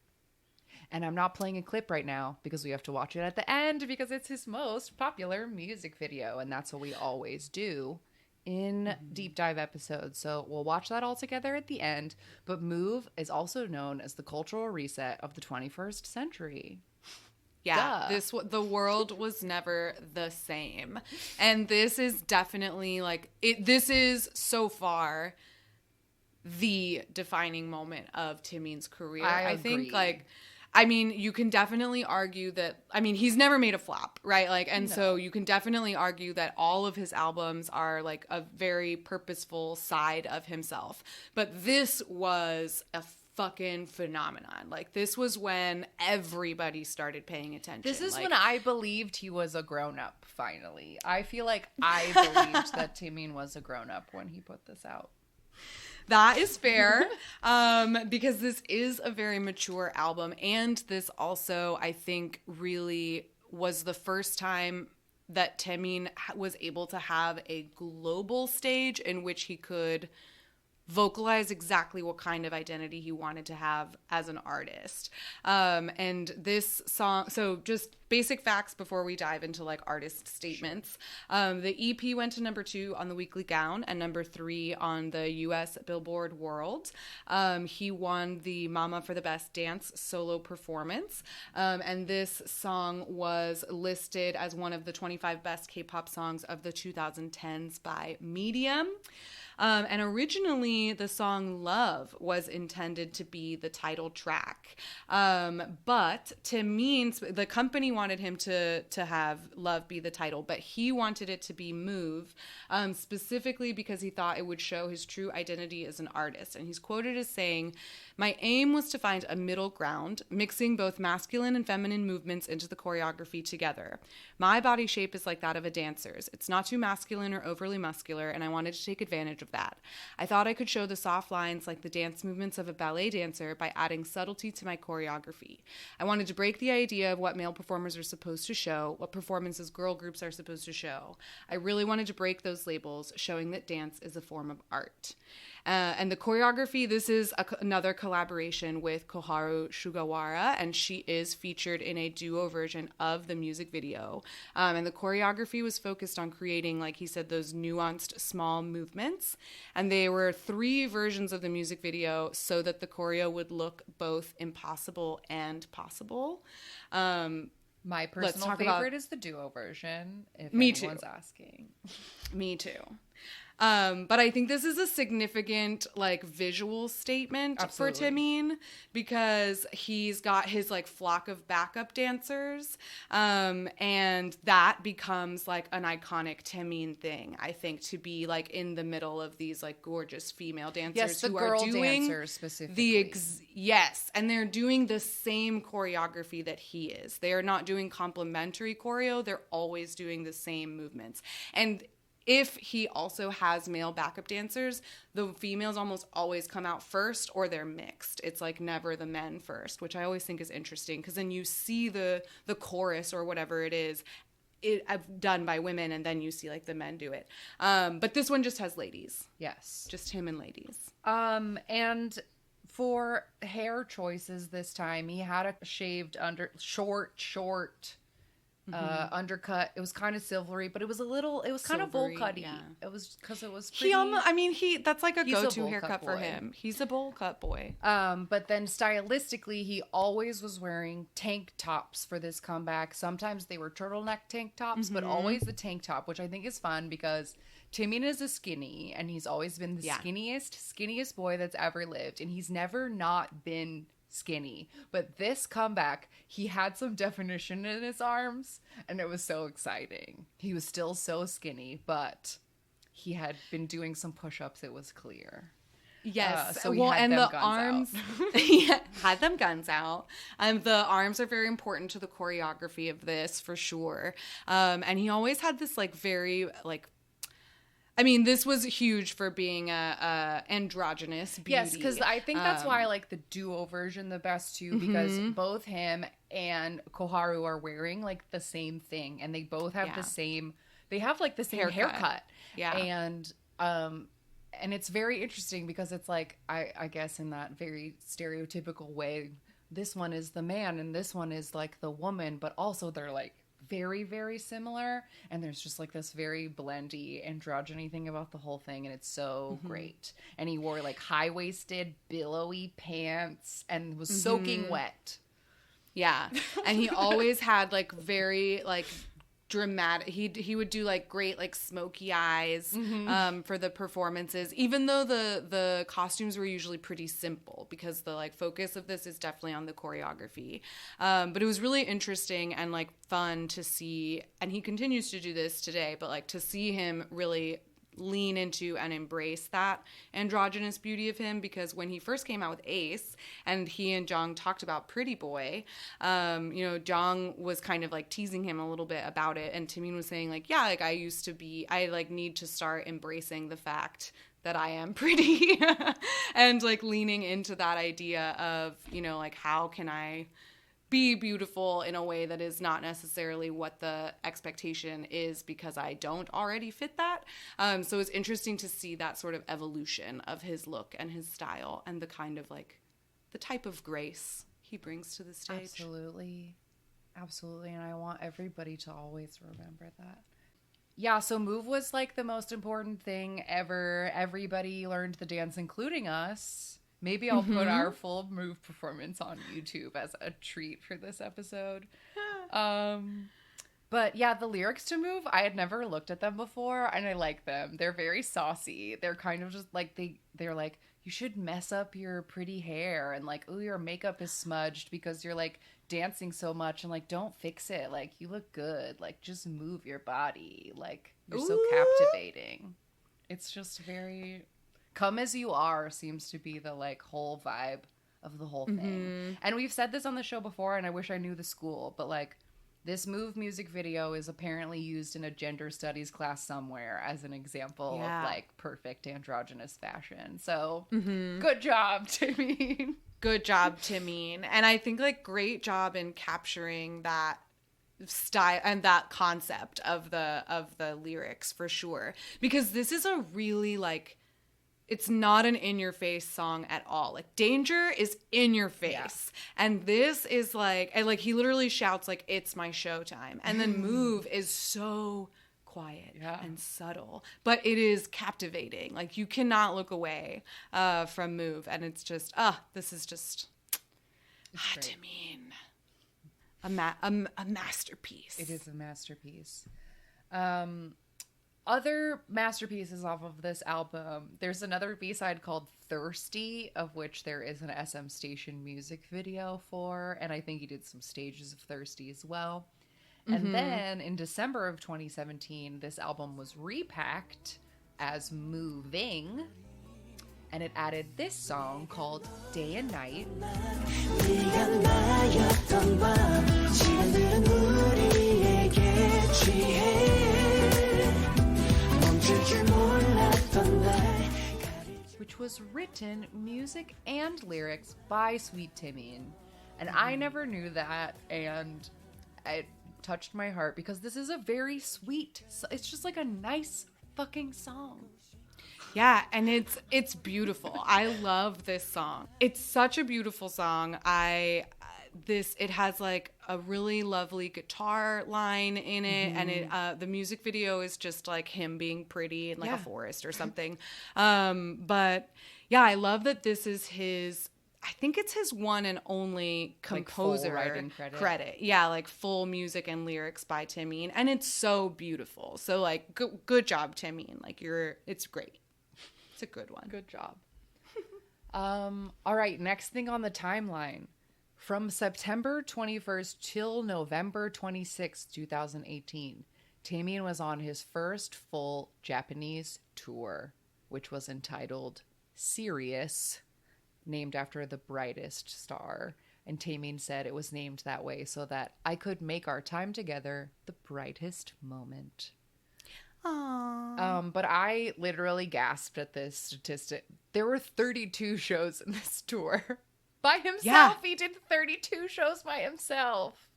And I'm not playing a clip right now because we have to watch it at the end because it's his most popular music video. And that's what we always do in deep dive episodes. So we'll watch that all together at the end. But Move is also known as the cultural reset of the 21st century. Yeah, the world was never the same. And this is definitely this is so far the defining moment of Taemin's career. I think you can definitely argue that, he's never made a flop, right? So you can definitely argue that all of his albums are like a very purposeful side of himself. But this was a fucking phenomenon. Like, this was when everybody started paying attention. This is when I believed he was a grown-up, finally. I feel like I believed that Taemin was a grown-up when he put this out. That is fair, because this is a very mature album, and this also, I think, really was the first time that Taemin was able to have a global stage in which he could vocalize exactly what kind of identity he wanted to have as an artist. And this song, so just basic facts before we dive into like artist statements. Sure. The EP went to number 2 on the Weekly Gown and number 3 on the US Billboard World. He won the Mama for the Best Dance Solo Performance. And this song was listed as one of the 25 best K-pop songs of the 2010s by Medium. And originally, the song Love was intended to be the title track. But Taemin, the company wanted him to have Love be the title, but he wanted it to be Move, specifically because he thought it would show his true identity as an artist. And he's quoted as saying, "My aim was to find a middle ground, mixing both masculine and feminine movements into the choreography together. My body shape is like that of a dancer's. It's not too masculine or overly muscular, and I wanted to take advantage of that. I thought I could show the soft lines like the dance movements of a ballet dancer by adding subtlety to my choreography. I wanted to break the idea of what male performers performers are supposed to show, what performances girl groups are supposed to show. I really wanted to break those labels, showing that dance is a form of art. And the choreography, this is another collaboration with Koharu Sugawara, and she is featured in a duo version of the music video. And the choreography was focused on creating, like he said, those nuanced small movements. And there were 3 versions of the music video so that the choreo would look both impossible and possible. My personal favorite is the duo version, if Me anyone's too. asking. Me too. But I think this is a significant like visual statement Absolutely. for Taemin, because he's got his like flock of backup dancers, and that becomes like an iconic Taemin thing, I think, to be like in the middle of these like gorgeous female dancers. Yes, the who girl are doing dancers specifically. Yes, and they're doing the same choreography that he is. They are not doing complementary choreo. They're always doing the same movements. And if he also has male backup dancers, the females almost always come out first, or they're mixed. It's like never the men first, which I always think is interesting, because then you see the chorus or whatever it is done by women, and then you see like the men do it. But this one just has ladies. Yes. Just him and ladies. And for hair choices this time, he had a shaved short undercut. It was kind of silvery, but it was kind of bowl Silvery, cutty. yeah. It was because it was pretty. That's like a He's a go-to bowl haircut cut for boy. him. He's a bowl cut boy. But then stylistically, he always was wearing tank tops for this comeback. Sometimes they were turtleneck tank tops, but always the tank top, which I think is fun because Taemin is a skinny, and he's always been the skinniest boy that's ever lived, and he's never not been skinny. But this comeback, he had some definition in his arms, and it was so exciting. He was still so skinny, but he had been doing some push-ups, it was clear. Yes. So he had them the guns arms, out. yeah, had them guns out. The arms are very important to the choreography of this, for sure. And he always had this like very like, I mean, this was huge for being a androgynous beauty. Yes, because I think that's why I like the duo version the best too, because both him and Koharu are wearing like the same thing, and they both have the same. They have like the same haircut. Yeah, and it's very interesting because it's like I guess in that very stereotypical way, this one is the man and this one is like the woman, but also they're like very, very similar, and there's just like this very blendy androgyny thing about the whole thing, and it's so great. And he wore like high-waisted billowy pants and was soaking wet. Yeah. And he always had like very like dramatic, he would do like great like smoky eyes for the performances, even though the costumes were usually pretty simple, because the like focus of this is definitely on the choreography. But it was really interesting and like fun to see, and he continues to do this today, but like to see him really lean into and embrace that androgynous beauty of him, because when he first came out with Ace and he and Jung talked about Pretty Boy, Jung was kind of like teasing him a little bit about it, and Taemin was saying like, yeah, like I like need to start embracing the fact that I am pretty and like leaning into that idea of, like how can I be beautiful in a way that is not necessarily what the expectation is, because I don't already fit that. So it's interesting to see that sort of evolution of his look and his style, and the kind of like the type of grace he brings to the stage. Absolutely. And I want everybody to always remember that. Yeah, so Move was like the most important thing ever. Everybody learned the dance, including us. Maybe I'll put our full Move performance on YouTube as a treat for this episode. But yeah, the lyrics to Move, I had never looked at them before, and I like them. They're very saucy. They're kind of just like, they're like, you should mess up your pretty hair, and like, ooh, your makeup is smudged because you're like dancing so much, and like, don't fix it. Like, you look good. Like, just move your body. Like, you're so captivating. It's just very... Come as you are seems to be the like whole vibe of the whole thing. And we've said this on the show before, and I wish I knew the school, but like this Move music video is apparently used in a gender studies class somewhere as an example of like perfect androgynous fashion. So good job, Taemin. Good job, Taemin. And I think like great job in capturing that style and that concept of the lyrics for sure, because this is a really like, it's not an in-your-face song at all. Like, Danger is in your face. Yeah. And this is like, and like he literally shouts like, it's my showtime. And then Move is so quiet and subtle, but it is captivating. Like, you cannot look away from Move. And it's just, this is just, Taemin. A masterpiece. It is a masterpiece. Other masterpieces off of this album, there's another B-side called Thirsty, of which there is an SM Station music video for, and I think he did some stages of Thirsty as well. And then in December of 2017, this album was repacked as Moving, and it added this song called Day and Night. Which was written, music and lyrics, by Sweet Taemin. And I never knew that, and it touched my heart because this is a very sweet, it's just like a nice fucking song. Yeah, and it's beautiful. I love this song. It's such a beautiful song. It has like a really lovely guitar line in it, and the music video is just like him being pretty in like a forest or something. But yeah, I love that this is his, I think it's his one and only composer, like, full writing credit. Yeah, like full music and lyrics by Taemin, and it's so beautiful. So like, good job, Taemin. Like, it's great. It's a good one. Good job. All right, next thing on the timeline. From September 21st till November 26th, 2018, Taemin was on his first full Japanese tour, which was entitled Sirius, named after the brightest star. And Taemin said it was named that way so that I could make our time together the brightest moment. Aww. But I literally gasped at this statistic. There were 32 shows in this tour. By himself. Yeah. He did 32 shows by himself.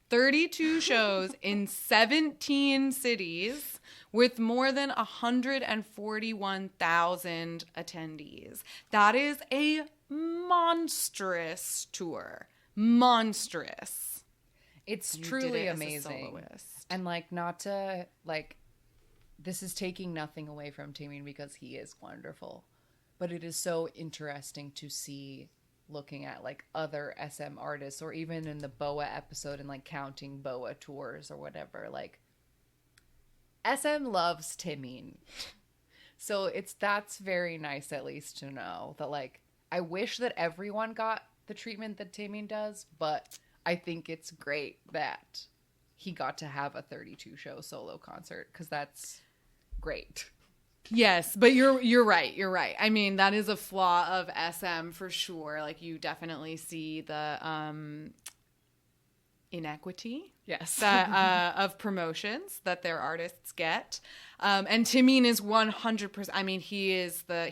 32 shows in 17 cities with more than 141,000 attendees. That is a monstrous tour. Monstrous. It's truly amazing. And like, not to like, this is taking nothing away from Taemin because he is wonderful. But it is so interesting to see, looking at like other SM artists, or even in the BoA episode and like counting BoA tours or whatever, like SM loves Taemin. So that's very nice, at least, to know that, like, I wish that everyone got the treatment that Taemin does, but I think it's great that he got to have a 32 show solo concert, because that's great. Yes, but you're right. You're right. I mean, that is a flaw of SM for sure. Like, you definitely see the inequity, that, of promotions that their artists get. And Taemin is 100%. I mean, he is the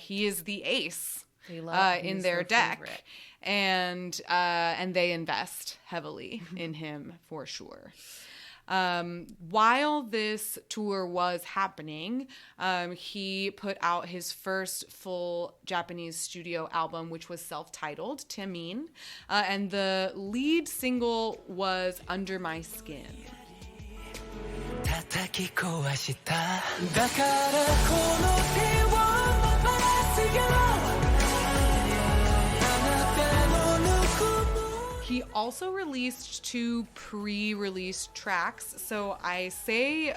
ace in their deck, favorite. And they invest heavily in him for sure. While this tour was happening, he put out his first full Japanese studio album, which was self-titled, Taemin, and the lead single was Under My Skin. He also released 2 pre-release tracks. So I say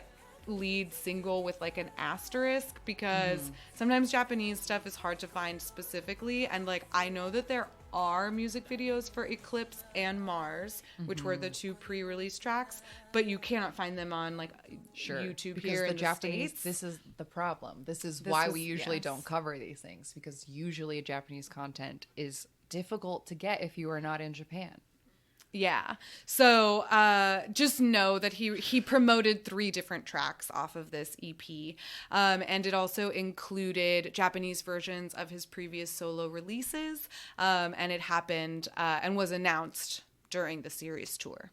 lead single with like an asterisk because sometimes Japanese stuff is hard to find specifically. And like, I know that there are music videos for Eclipse and Mars, which were the 2 pre-release tracks, but you cannot find them on like YouTube because here in the Japanese, States. This is the problem. This is why we usually don't cover these things, because usually Japanese content is difficult to get if you are not in Japan. Yeah. So just know that he promoted 3 different tracks off of this EP. And it also included Japanese versions of his previous solo releases. And it happened and was announced during the series tour.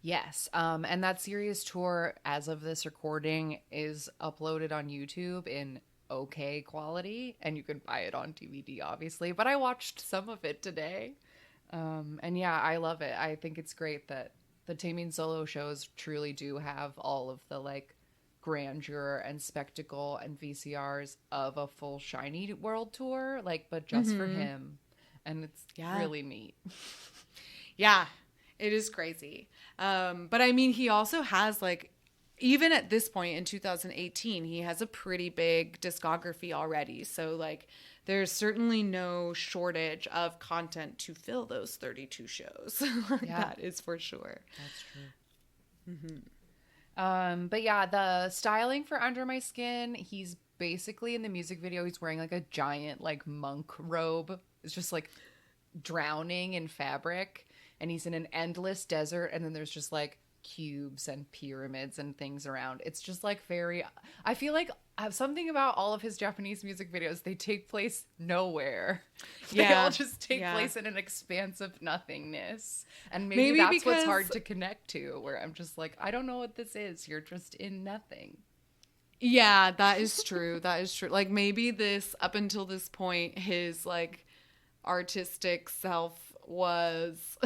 Yes. And that series tour, as of this recording, is uploaded on YouTube in okay quality, and you can buy it on DVD, obviously. But I watched some of it today. And yeah, I love it. I think it's great that the Taemin solo shows truly do have all of the like grandeur and spectacle and VCRs of a full SHINee world tour, like, but just for him. And it's really neat. Yeah, it is crazy. But I mean, he also has like, even at this point in 2018, he has a pretty big discography already. So like, there's certainly no shortage of content to fill those 32 shows. That is for sure. That's true. But yeah, the styling for Under My Skin, he's basically in the music video, he's wearing like a giant like monk robe. It's just like drowning in fabric, and he's in an endless desert, and then there's just like cubes and pyramids and things around. It's just like very, I feel like I have something about all of his Japanese music videos, they take place nowhere. They all just take place in an expansive nothingness, and maybe that's because what's hard to connect to, where I'm just like, I don't know what this is, you're just in nothing. Yeah, that is true. That is true. Like maybe this, up until this point, his like artistic self was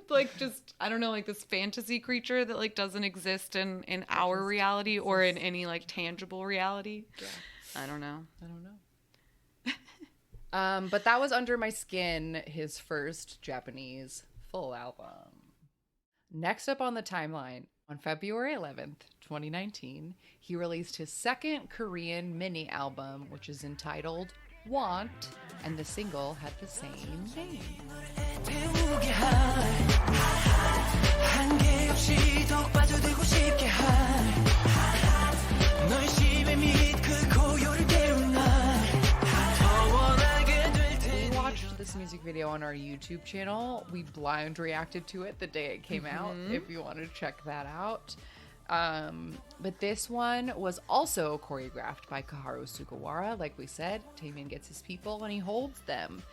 like just, I don't know, like this fantasy creature that like doesn't exist in our reality or in any like tangible reality. Yeah. I don't know. But that was Under My Skin, his first Japanese full album. Next up on the timeline, on February 11th, 2019, he released his second Korean mini album, which is entitled Want, and the single had the same name. We watched this music video on our YouTube channel. We blind reacted to it the day it came out, if you want to check that out. But this one was also choreographed by Kaharu Sugawara. Like we said, Taemin gets his people and he holds them.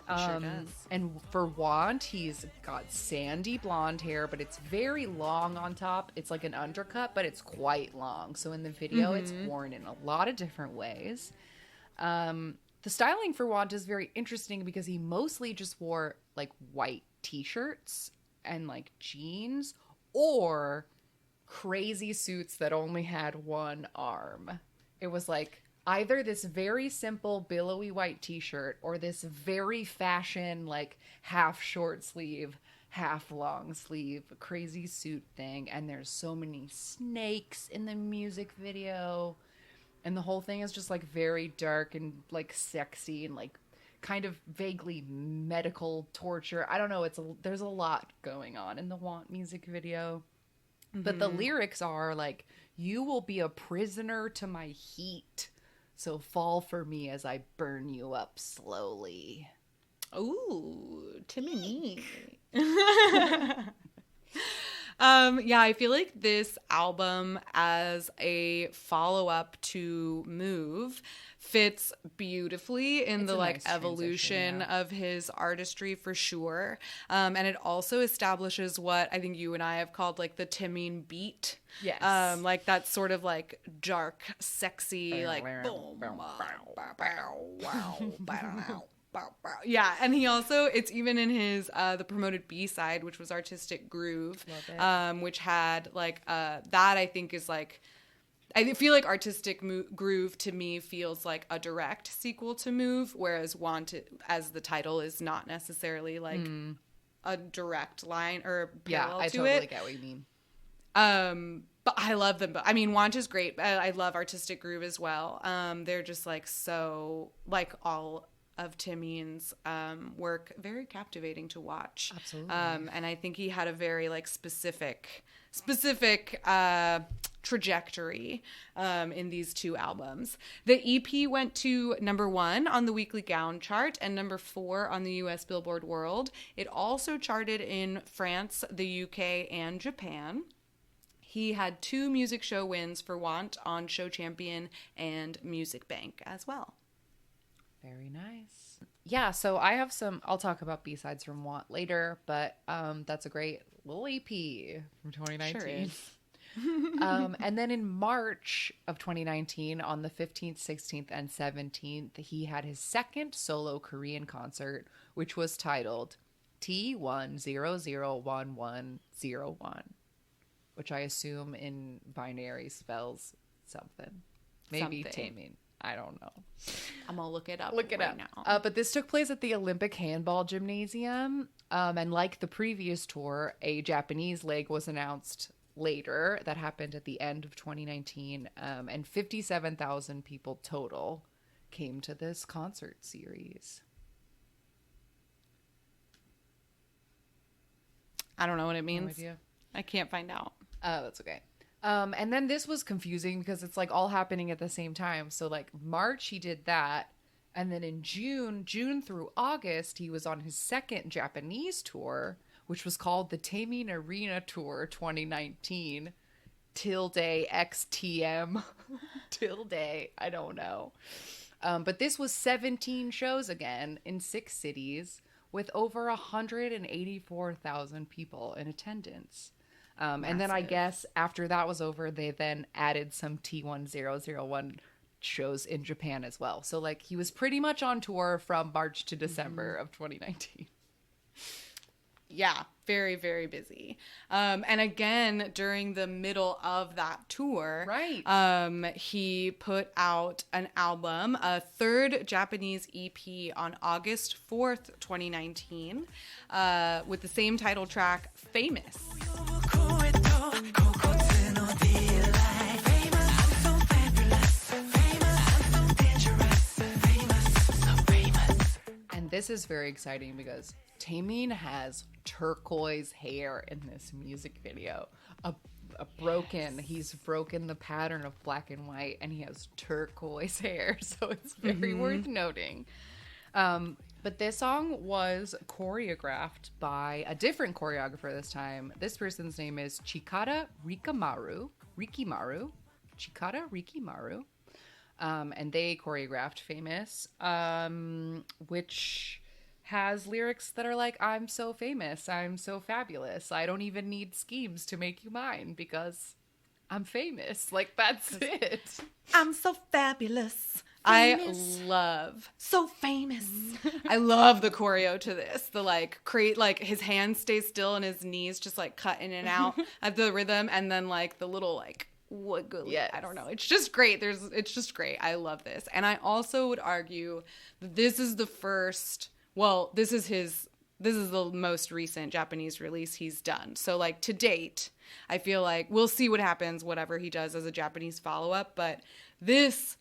Sure does. And for Want, he's got sandy blonde hair, but it's very long on top. It's like an undercut, but it's quite long. So in the video, it's worn in a lot of different ways. The styling for Want is very interesting because he mostly just wore like white t-shirts and like jeans, or crazy suits that only had one arm. It was like either this very simple billowy white t-shirt or this very fashion like half short sleeve, half long sleeve crazy suit thing. And there's so many snakes in the music video, and the whole thing is just like very dark and like sexy and like kind of vaguely medical torture. I don't know, there's a lot going on in the Want music video. But the lyrics are like, you will be a prisoner to my heat, so fall for me as I burn you up slowly. Ooh, Taemin. Yeah, I feel like this album as a follow-up to Move fits beautifully in the like evolution of his artistry for sure. And it also establishes what I think you and I have called like the Taemin beat. Yes. Like that sort of like dark, sexy, like boom, yeah, and he also, it's even in his the promoted B-side, which was Artistic Groove, which had like that I think is like, I feel like Artistic Groove to me feels like a direct sequel to Move, whereas Want, as the title, is not necessarily like a direct line or parallel to it. Yeah, I totally get what you mean. But I love them. But I mean, Want is great. I love Artistic Groove as well. They're just like so, like all of Taemin's work, very captivating to watch. Absolutely. And I think he had a very like specific trajectory in these two albums. The EP went to #1 on the Weekly Gown chart and #4 on the US Billboard World. It also charted in France, the UK, and Japan. He had 2 music show wins for Want on Show Champion and Music Bank as well. Very nice. Yeah, so I have I'll talk about B-sides from Want later, but that's a great little EP from Sure 2019. is. And then in March of 2019, on the 15th, 16th, and 17th, he had his second solo Korean concert, which was titled T1001101, which I assume in binary spells something. Maybe Something. Taemin. I don't know. I'm gonna look it up. Look it right up. now. But this took place at the Olympic Handball Gymnasium. And like the previous tour, a Japanese leg was announced later. That happened at the end of 2019. And 57,000 people total came to this concert series. I don't know what it means. No idea. I can't find out. That's okay. And then this was confusing because it's like all happening at the same time. So like March, he did that. And then in June through August, he was on his second Japanese tour, which was called the Taemin Arena Tour 2019. Tilde XTM. Tilde. I don't know. But this was 17 shows again in 6 cities with over 184,000 people in attendance. And then I guess after that was over, they then added some T1001 shows in Japan as well. So like he was pretty much on tour from March to December of 2019. Yeah, very, very busy. And again, during the middle of that tour, Right. He put out an album, a third Japanese EP on August 4th, 2019, with the same title track, Famous. And this is very exciting because Taemin has turquoise hair in this music video. He's broken the pattern of black and white, and he has turquoise hair, so it's very worth noting. But this song was choreographed by a different choreographer this time. This person's name is Chikara Rikimaru. Chikara Rikimaru. And they choreographed Famous, which has lyrics that are like, I'm so famous, I'm so fabulous, I don't even need schemes to make you mine because I'm famous. Like, that's it. I'm so fabulous. So famous. I love the choreo to this. The like create like his hands stay still and his knees just like cut in and out of the rhythm, and then like the little like wiggly. Yes. I don't know. It's just great. It's just great. I love this. And I also would argue that this is the first, well, this is the most recent Japanese release he's done. So like to date, I feel like we'll see what happens, whatever he does as a Japanese follow-up, but this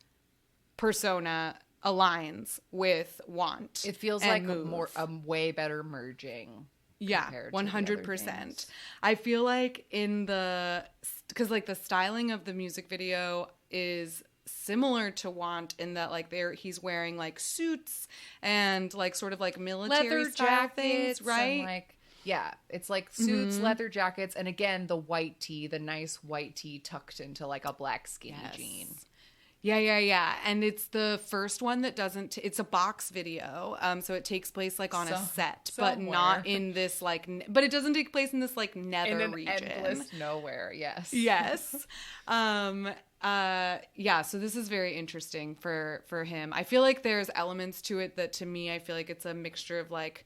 persona aligns with Want. It feels and like Move. a way better merging. Yeah, compared to the other 100%. things. I feel like because like the styling of the music video is similar to Want in that like he's wearing like suits and like sort of like military Leather style jackets, things, right? And like, yeah, it's like suits, leather jackets, and again the white tee, the nice white tee tucked into like a black skinny jean. Yeah. And it's the first one that doesn't, it's a box video. So it takes place like on a set, but not in this like, but it doesn't take place in this like nether In an region. endless nowhere, yes. Yes. Yeah, so this is very interesting for him. I feel like there's elements to it that to me, I feel like it's a mixture of like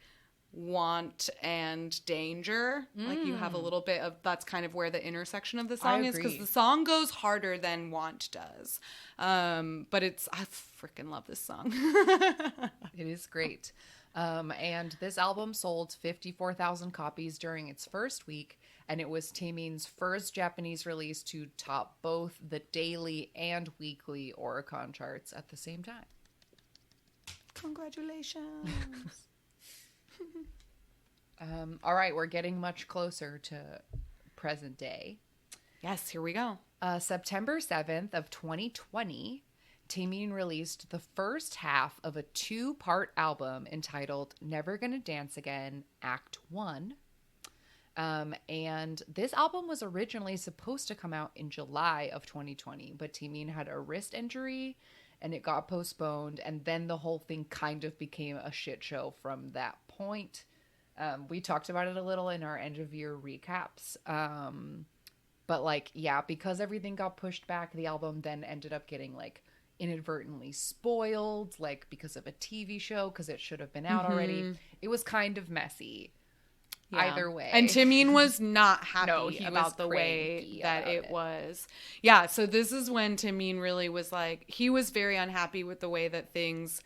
want and danger. Like you have a little bit of, that's kind of where the intersection of the song is, because the song goes harder than Want does. But I freaking love this song. It is great. And this album sold 54,000 copies during its first week, and it was Taemin's first Japanese release to top both the daily and weekly Oricon charts at the same time. Congratulations. All right, we're getting much closer to present day. Yes, here we go. September 7th of 2020, Taemin released the first half of a 2-part album entitled Never Gonna Dance Again, Act 1. And this album was originally supposed to come out in July of 2020, but Taemin had a wrist injury and it got postponed, and then the whole thing kind of became a shit show from that point. We talked about it a little in our end of year recaps. But like, yeah, because everything got pushed back, the album then ended up getting like inadvertently spoiled, like because of a TV show, because it should have been out already. It was kind of messy. Yeah. Either way. And Taemin was not happy No, he about was the way that about it was. Yeah, so this is when Taemin really was like, he was very unhappy with the way that things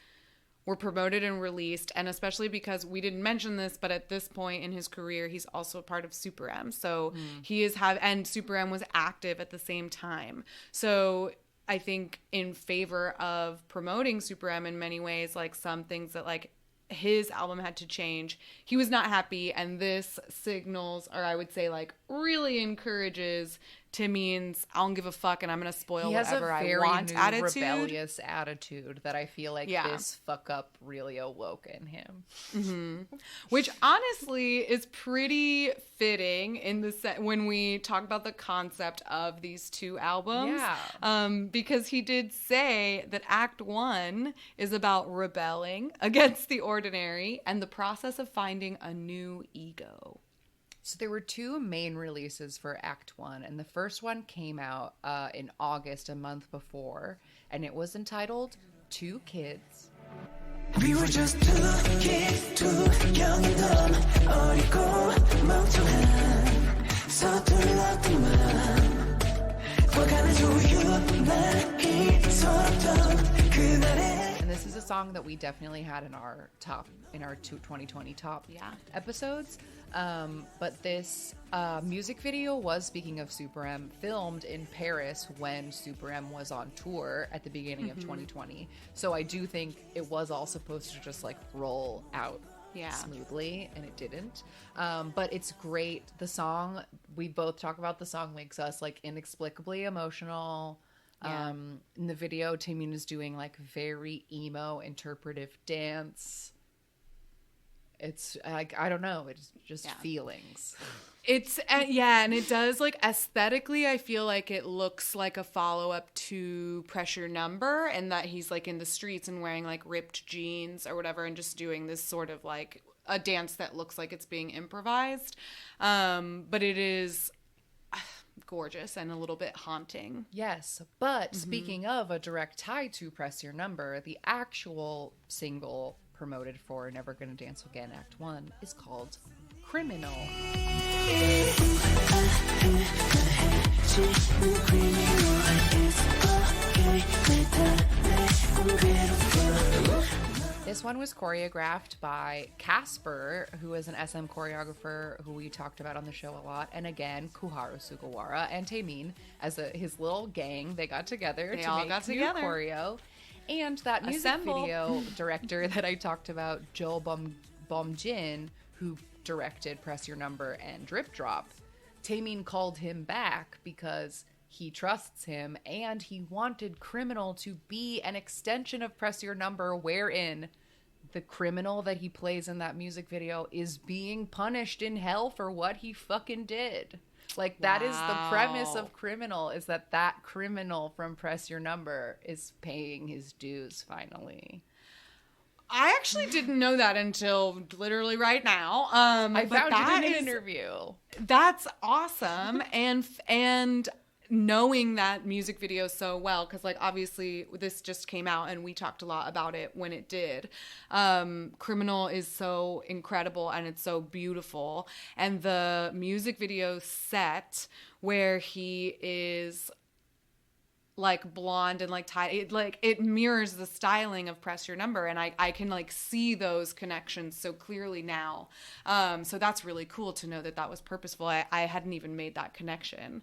were promoted and released, and especially because we didn't mention this, but at this point in his career, he's also a part of SuperM. So he is and SuperM was active at the same time. So I think in favor of promoting SuperM in many ways, like some things that like his album had to change, he was not happy, and this signals, or I would say like really encourages Taemin's I don't give a fuck and I'm gonna spoil whatever I want attitude. Rebellious attitude that I feel like this fuck up really awoke in him. Which honestly is pretty fitting in the when we talk about the concept of these two albums. Because he did say that Act 1 is about rebelling against the ordinary and the process of finding a new ego. So there were two main releases for Act 1, and the first one came out in August, a month before, and it was entitled Two Kids. We were just two kids, too young and dumb, 어리고 멍청한 서툴렀던 마음 과감한 조율 나이 서럽던 그날의. And this is a song that we definitely had in our 2020 top episodes. But this music video was, speaking of SuperM, filmed in Paris when SuperM was on tour at the beginning of 2020. So I do think it was all supposed to just like roll out smoothly, and it didn't. But it's great. The song, we both talk about, the song makes us like inexplicably emotional. In the video, Taemin is doing like very emo interpretive dance. It's like, I don't know, it's just feelings. It's and it does, like, aesthetically I feel like it looks like a follow-up to Pressure Number, and that he's like in the streets and wearing like ripped jeans or whatever and just doing this sort of like a dance that looks like it's being improvised, but it is gorgeous and a little bit haunting. Yes, but speaking of a direct tie to Press Your Number, the actual single promoted for Never Gonna Dance Again Act 1 is called Criminal. This one was choreographed by Casper, who is an SM choreographer who we talked about on the show a lot. And again, Kuharu Sugawara and Taemin, as his little gang, they got together to make new choreo. And that music video director that I talked about, Jo Bom-jin, who directed Press Your Number and Drip Drop, Taemin called him back because he trusts him, and he wanted Criminal to be an extension of Press Your Number, wherein the criminal that he plays in that music video is being punished in hell for what he fucking did. Like, that is the premise of Criminal, is that criminal from Press Your Number is paying his dues finally. I actually didn't know that until literally right now. I found it in an interview. That's awesome. And knowing that music video so well, because like obviously this just came out and we talked a lot about it when it did. Criminal is so incredible and it's so beautiful, and the music video set where he is like blonde and like tied, it mirrors the styling of Press Your Number, and I can like see those connections so clearly now. So that's really cool to know that was purposeful. I hadn't even made that connection.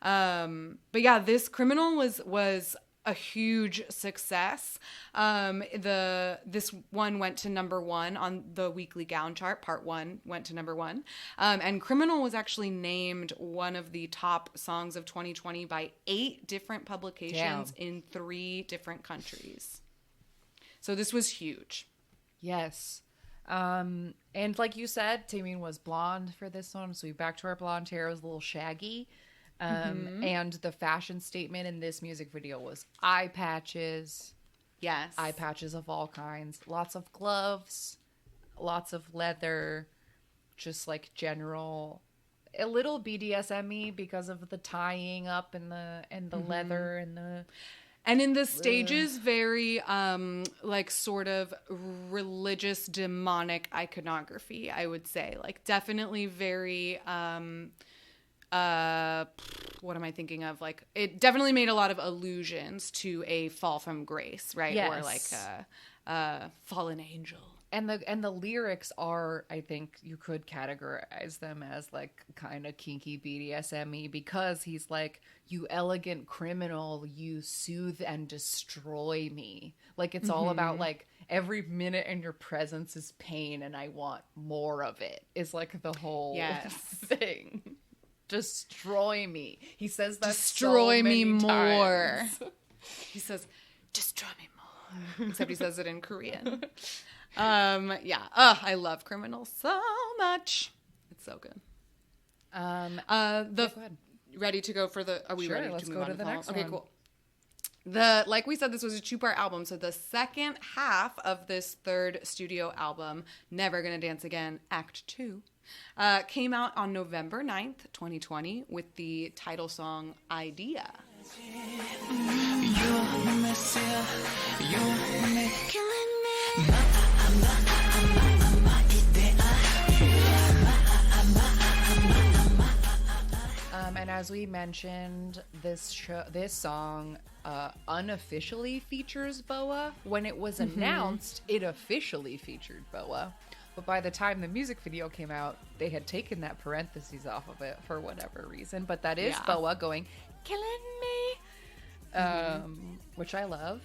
But yeah, this Criminal was a huge success. This one went to #1 on the Weekly Gown chart. Part 1 went to #1. And Criminal was actually named one of the top songs of 2020 by 8 different publications in 3 different countries. So this was huge. Yes. And like you said, Taemin was blonde for this one, so we back to our blonde hair. It was a little shaggy. And the fashion statement in this music video was eye patches. Yes. Eye patches of all kinds. Lots of gloves. Lots of leather. just like general, a little BDSM-y because of the tying up and the leather and the. And in the stages, very like sort of religious demonic iconography, I would say. Like definitely very what am I thinking of? Like it definitely made a lot of allusions to a fall from grace, right? Yes. Or like a fallen angel. And the lyrics are, I think you could categorize them as like kind of kinky BDSM-y, because he's like, you elegant criminal, you soothe and destroy me. Like it's all about like every minute in your presence is pain and I want more of it, is like the whole thing. Destroy me. He says that destroy so me many more. times. He says, destroy me more. Except he says it in Korean. I love Criminal so much. It's so good. Go ahead. Ready to go for the? Are we Sure, ready let's to move go on to the next Okay, one. cool. Like we said, this was a 2-part album. So the second half of this third studio album, Never Gonna Dance Again, Act 2, came out on November 9th, 2020, with the title song Idea. And as we mentioned, this song unofficially features Boa. When it was announced, it officially featured Boa. But by the time the music video came out, they had taken that parentheses off of it for whatever reason. But that is Boa going, killing me, which I love.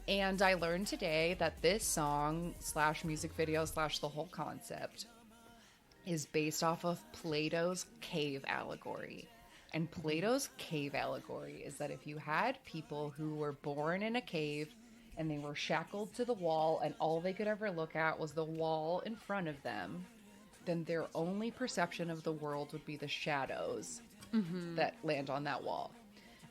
And I learned today that this song / music video / the whole concept is based off of Plato's cave allegory. And Plato's cave allegory is that if you had people who were born in a cave and they were shackled to the wall and all they could ever look at was the wall in front of them, then their only perception of the world would be the shadows that land on that wall.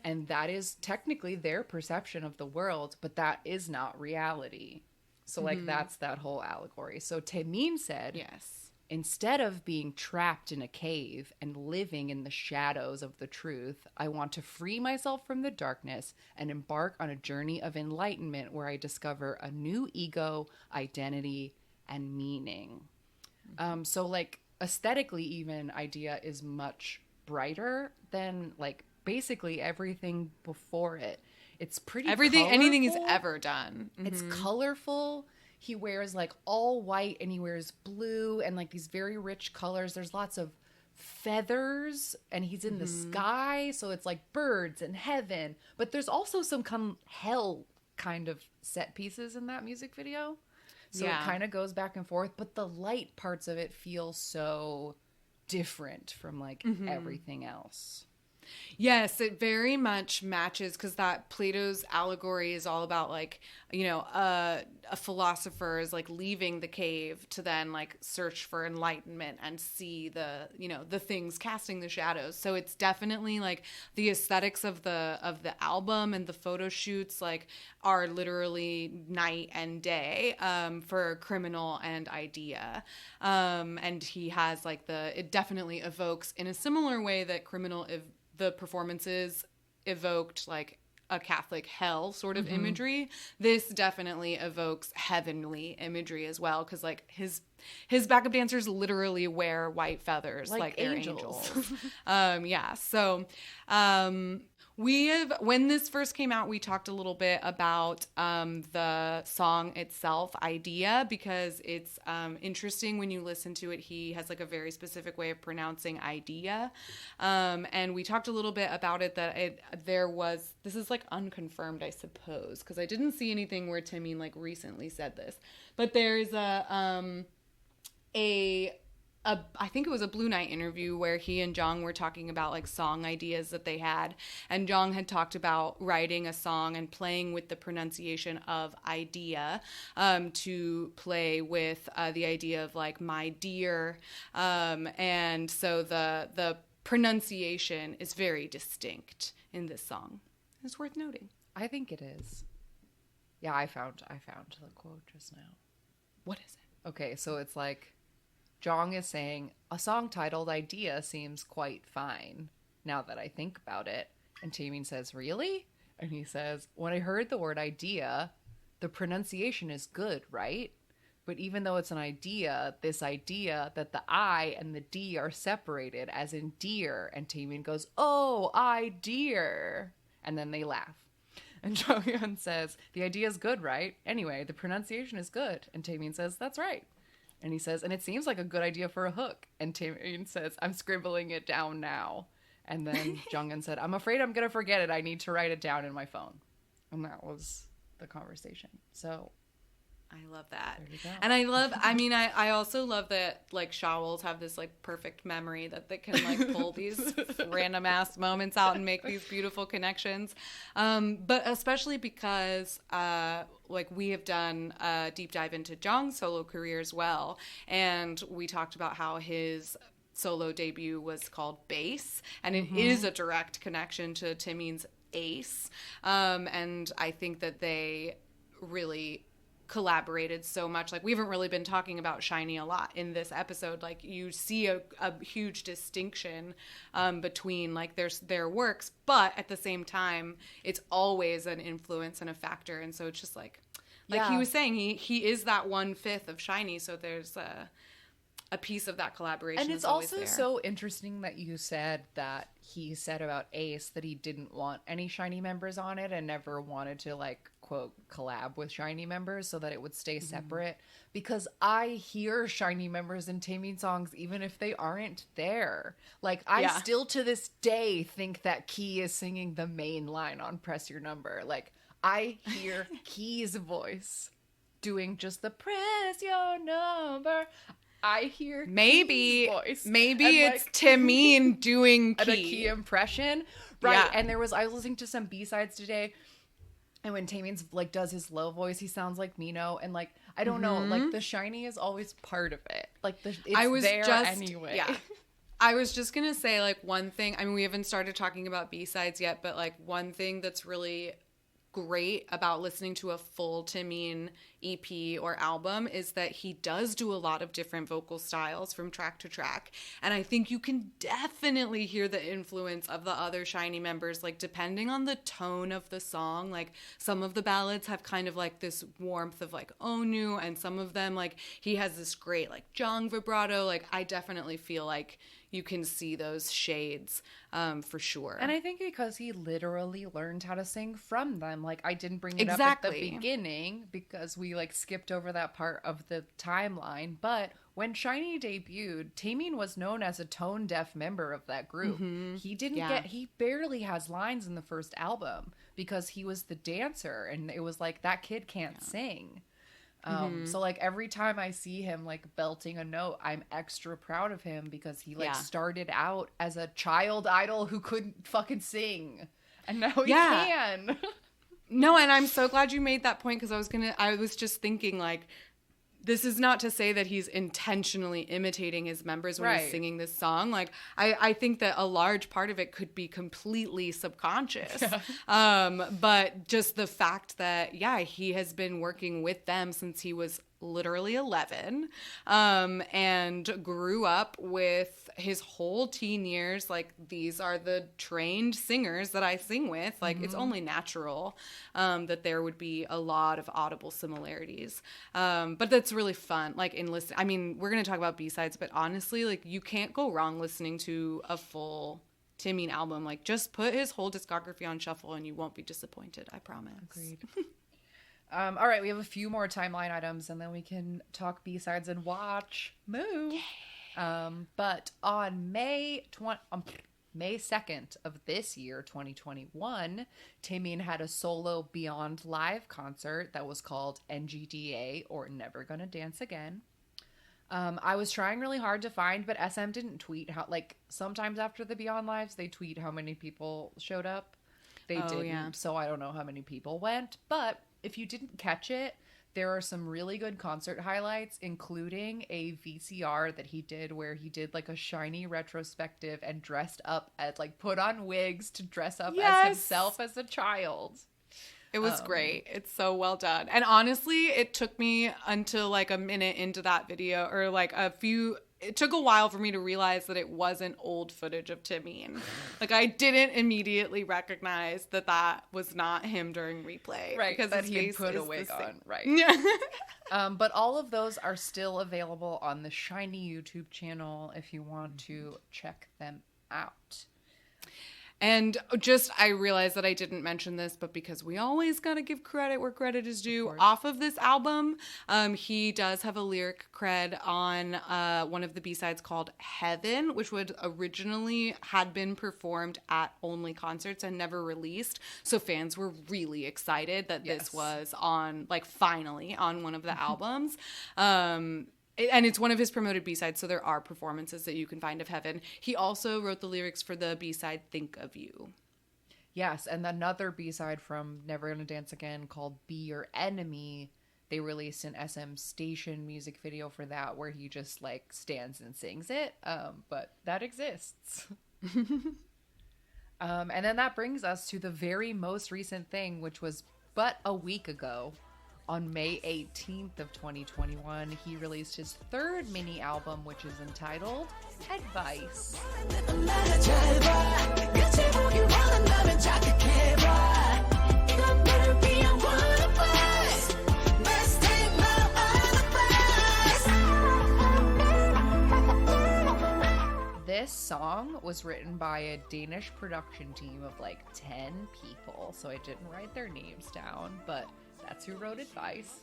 And that is technically their perception of the world, but that is not reality. So like that's that whole allegory. So Taemin said, Yes. instead of being trapped in a cave and living in the shadows of the truth, I want to free myself from the darkness and embark on a journey of enlightenment where I discover a new ego, identity, and meaning. So like aesthetically even, Idea is much brighter than like basically everything before it. It's pretty anything he's colorful. ever done. It's colorful. He wears like all white and he wears blue and like these very rich colors. There's lots of feathers and he's in the sky. So it's like birds and heaven. But there's also some hell kind of set pieces in that music video. So it kind of goes back and forth. But the light parts of it feel so different from like everything else. Yes, it very much matches because that Plato's allegory is all about like, you know, a philosopher is like leaving the cave to then like search for enlightenment and see the, you know, the things casting the shadows. So it's definitely like the aesthetics of the album and the photo shoots like are literally night and day for Criminal and Idea. And he has like it definitely evokes in a similar way that Criminal the performances evoked like a Catholic hell sort of imagery. This definitely evokes heavenly imagery as well, because like his backup dancers literally wear white feathers like they're angels. So when this first came out, we talked a little bit about the song itself, Idea, because it's interesting when you listen to it. He has like a very specific way of pronouncing idea. And we talked a little bit about it, that this is like unconfirmed, I suppose, because I didn't see anything where Taemin like recently said this, but there's I think it was a Blue Night interview where he and Jong were talking about like song ideas that they had. And Jong had talked about writing a song and playing with the pronunciation of idea to play with the idea of like my dear. And so the pronunciation is very distinct in this song. It's worth noting. I think it is. Yeah, I found the quote just now. What is it? Okay, so it's like, Jong is saying, a song titled Idea seems quite fine, now that I think about it. And Taemin says, really? And he says, when I heard the word idea, the pronunciation is good, right? But even though it's an idea, this idea that the I and the D are separated, as in dear. And Taemin goes, oh, I dear. And then they laugh. And Jonghyun says, the idea is good, right? Anyway, the pronunciation is good. And Taemin says, that's right. And he says, and it seems like a good idea for a hook. And Taemin says, I'm scribbling it down now. And then Jonghyun said, I'm afraid I'm going to forget it. I need to write it down in my phone. And that was the conversation. So I love that. there you go. And I also love that, like, Shawls have this, like, perfect memory that they can, like, pull these random ass moments out and make these beautiful connections. But especially because, like, we have done a deep dive into Jong's solo career as well. And we talked about how his solo debut was called Bass, and it is a direct connection to Taemin's Ace. And I think that they really collaborated so much. Like, we haven't really been talking about SHINee a lot in this episode. Like, you see a huge distinction between, like, their works, but at the same time, it's always an influence and a factor. And so it's just like he was saying, he is that 1/5 of SHINee, so there's a piece of that collaboration. And it's also there. so interesting that you said that he said about Ace that he didn't want any SHINee members on it and never wanted to, like, quote, collab with SHINee members so that it would stay separate. Because I hear SHINee members in Taemin songs even if they aren't there. Like, I still to this day think that Key is singing the main line on Press Your Number. Like, I hear Key's voice doing just the press your number. I hear maybe Key's voice. Maybe and, it's Taemin doing a Key. Key impression. Right. Yeah. And I was listening to some B-sides today, and when Taemin's, like, does his low voice, he sounds like Mino. And, like, I don't know, like, the SHINee is always part of it. Like, it's there anyway. Yeah. I was just going to say, like, one thing. I mean, we haven't started talking about B-sides yet, but, like, one thing that's really great about listening to a full Taemin EP or album is that he does do a lot of different vocal styles from track to track. And I think you can definitely hear the influence of the other SHINee members, like, depending on the tone of the song. Like, some of the ballads have kind of, like, this warmth of, like, Onu, and some of them, like, he has this great, like, Jong vibrato. Like, I definitely feel like you can see those shades for sure. And I think because he literally learned how to sing from them. Like, I didn't bring it up at the beginning because we, like, skipped over that part of the timeline. But when SHINee debuted, Taemin was known as a tone-deaf member of that group. He didn't he barely has lines in the first album because he was the dancer. And it was like, that kid can't sing. So, like, every time I see him, like, belting a note, I'm extra proud of him because he, like, started out as a child idol who couldn't fucking sing, and now he can. No, and I'm so glad you made that point, because I was just thinking, like, this is not to say that he's intentionally imitating his members when he's singing this song. Like, I think that a large part of it could be completely subconscious. But just the fact that, he has been working with them since he was literally 11, and grew up with his whole teen years. Like, these are the trained singers that I sing with. Like, it's only natural that there would be a lot of audible similarities. But that's really fun. Like, in listen, I mean, we're going to talk about B-sides, but honestly, like, you can't go wrong listening to a full Taemin album. Like, just put his whole discography on shuffle and you won't be disappointed. I promise. Agreed. All right, we have a few more timeline items, and then we can talk B-sides and watch Moo. But on May 2nd of this year, 2021, Taemin had a solo Beyond Live concert that was called NGDA, or Never Gonna Dance Again. I was trying really hard to find, but SM didn't tweet how, like, sometimes after the Beyond Lives, they tweet how many people showed up. They didn't, so I don't know how many people went, but if you didn't catch it, there are some really good concert highlights, including a VCR that he did where he did, like, a SHINee retrospective and dressed up as, like, put on wigs to dress up as himself as a child. It was great. It's so well done. And honestly, it took me until, like, a minute into that video, or, like, a few it took a while for me to realize that it wasn't old footage of Taemin. Like, I didn't immediately recognize that that was not him during replay. Right, because that his he had face put a is wig the same. on. Right. Yeah. But all of those are still available on the SHINee YouTube channel if you want to check them out. And just, I realized that I didn't mention this, but because we always got to give credit where credit is due, off of this album, he does have a lyric cred on one of the B-sides called Heaven, which would originally had been performed at only concerts and never released. So fans were really excited that this was on, like, finally on one of the albums. And it's one of his promoted B-sides, so there are performances that you can find of Heaven. He also wrote the lyrics for the B-side Think of You. Yes, and another B-side from Never Gonna Dance Again called Be Your Enemy. They released an SM Station music video for that where he just, like, stands and sings it. But that exists. And then that brings us to the very most recent thing, which was but a week ago. On May 18th of 2021, he released his third mini album, which is entitled Advice. This song was written by a Danish production team of like 10 people, so I didn't write their names down, but that's who wrote Advice.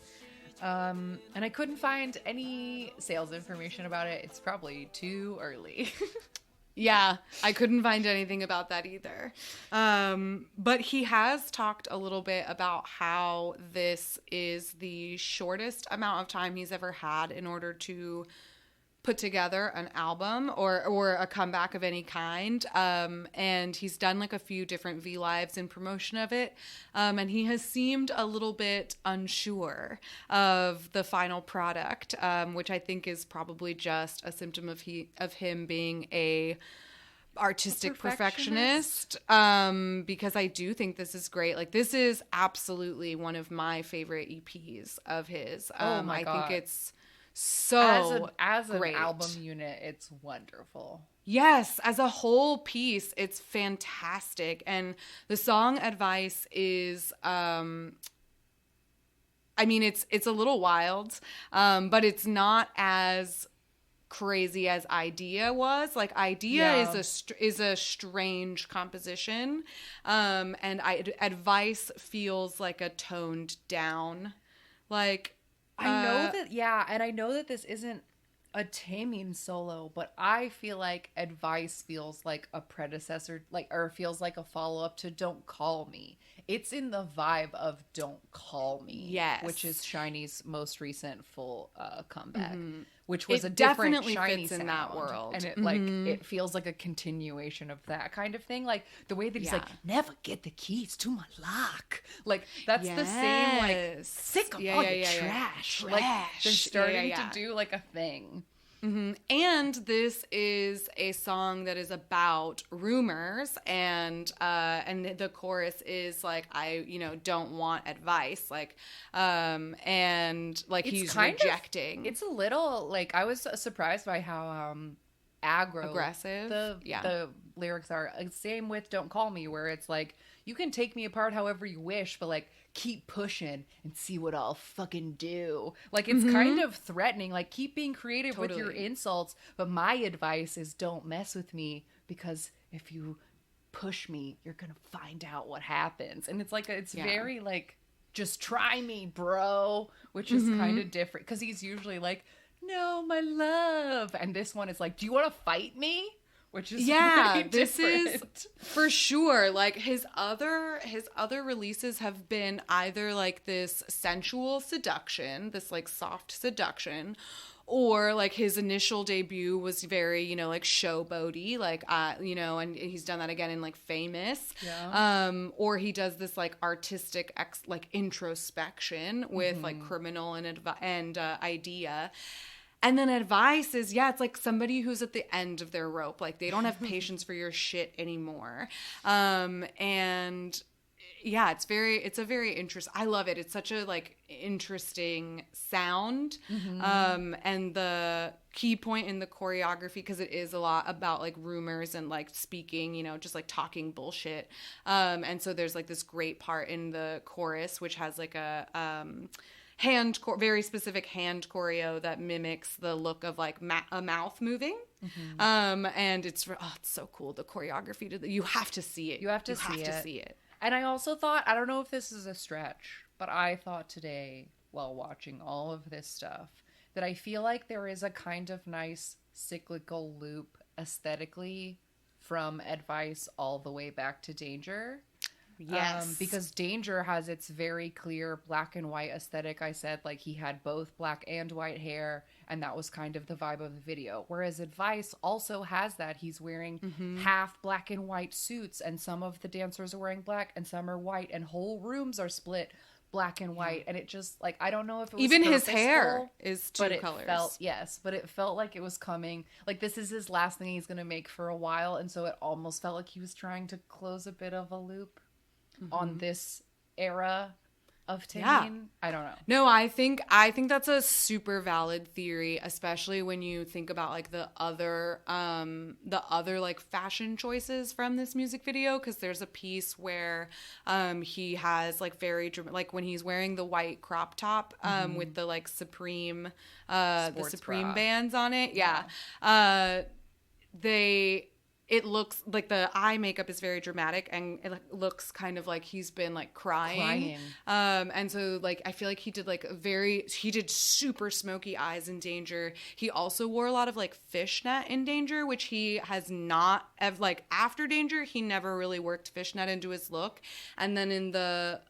And I couldn't find any sales information about it. It's probably too early. Yeah, I couldn't find anything about that either. But he has talked a little bit about how this is the shortest amount of time he's ever had in order to put together an album or a comeback of any kind. And he's done like a few different V-Lives in promotion of it. And he has seemed a little bit unsure of the final product, which I think is probably just a symptom of him being a artistic perfectionist. Because I do think this is great. Like, this is absolutely one of my favorite EPs of his. Oh my God. I think it's so as an great. album unit, it's wonderful. Yes, as a whole piece, it's fantastic. And the song Advice is I mean, it's a little wild, but it's not as crazy as Idea was. Like, Idea is a strange composition, and Advice feels like a toned down, like. I know that, and I know that this isn't a Taemin solo, but I feel like Advice feels like a predecessor, like, or feels like a follow-up to Don't Call Me. It's in the vibe of Don't Call Me, yes, which is SHINee's most recent full comeback, which it was a different definitely SHINee fits sound, in that world, and it like it feels like a continuation of that kind of thing, like the way that he's like, never get the keys to my lock, like that's the same, like, sick of all your trash. Like, they're starting to do like a thing. And this is a song that is about rumors, and the chorus is like, I don't want advice, like, and like it's he's rejecting. It's a little like, I was surprised by how aggressive the lyrics are. Same with Don't Call Me, where it's like, you can take me apart however you wish, but like, keep pushing and see what I'll fucking do. Like, it's kind of threatening, like, keep being creative with your insults, but my advice is don't mess with me, because if you push me, you're gonna find out what happens. And it's like, it's very like, just try me, bro, which is kind of different, because he's usually like, no, my love, and this one is like, do you want to fight me? Which is this is for sure. Like, his other releases have been either like this sensual seduction, this like soft seduction, or like his initial debut was very, like showboaty, like and he's done that again in like Famous. Or he does this like artistic like introspection with like Criminal and Idea. And then Advice is, it's like somebody who's at the end of their rope. Like, they don't have patience for your shit anymore. And Yeah, it's a very interesting. I love it. It's such a like interesting sound. And the key point in the choreography, because it is a lot about like rumors and like speaking, just like talking bullshit. And so there's like this great part in the chorus, which has like a very specific hand choreo that mimics the look of like a mouth moving. And it's so cool. The choreography you have to see it. You have to see it. And I also thought, I don't know if this is a stretch, but I thought today while watching all of this stuff that I feel like there is a kind of nice cyclical loop aesthetically from Advice all the way back to Danger. Yes. Because Danger has its very clear black and white aesthetic. I said, like, he had both black and white hair, and that was kind of the vibe of the video. Whereas Advice also has that. He's wearing half black and white suits, and some of the dancers are wearing black, and some are white, and whole rooms are split black and white. And it just, like, I don't know if it was even his hair is two colors. But it felt like it was coming. Like, this is his last thing he's going to make for a while, and so it almost felt like he was trying to close a bit of a loop on this era of Taemin. Yeah. I don't know. No, I think that's a super valid theory, especially when you think about like the other like fashion choices from this music video, because there's a piece where he has like like when he's wearing the white crop top with the like Supreme Supreme bands on it. It looks like the eye makeup is very dramatic, and it looks kind of like he's been like crying. And so like I feel like he did super smoky eyes in Danger. He also wore a lot of like fishnet in Danger, which he has not like after Danger he never really worked fishnet into his look. And then in the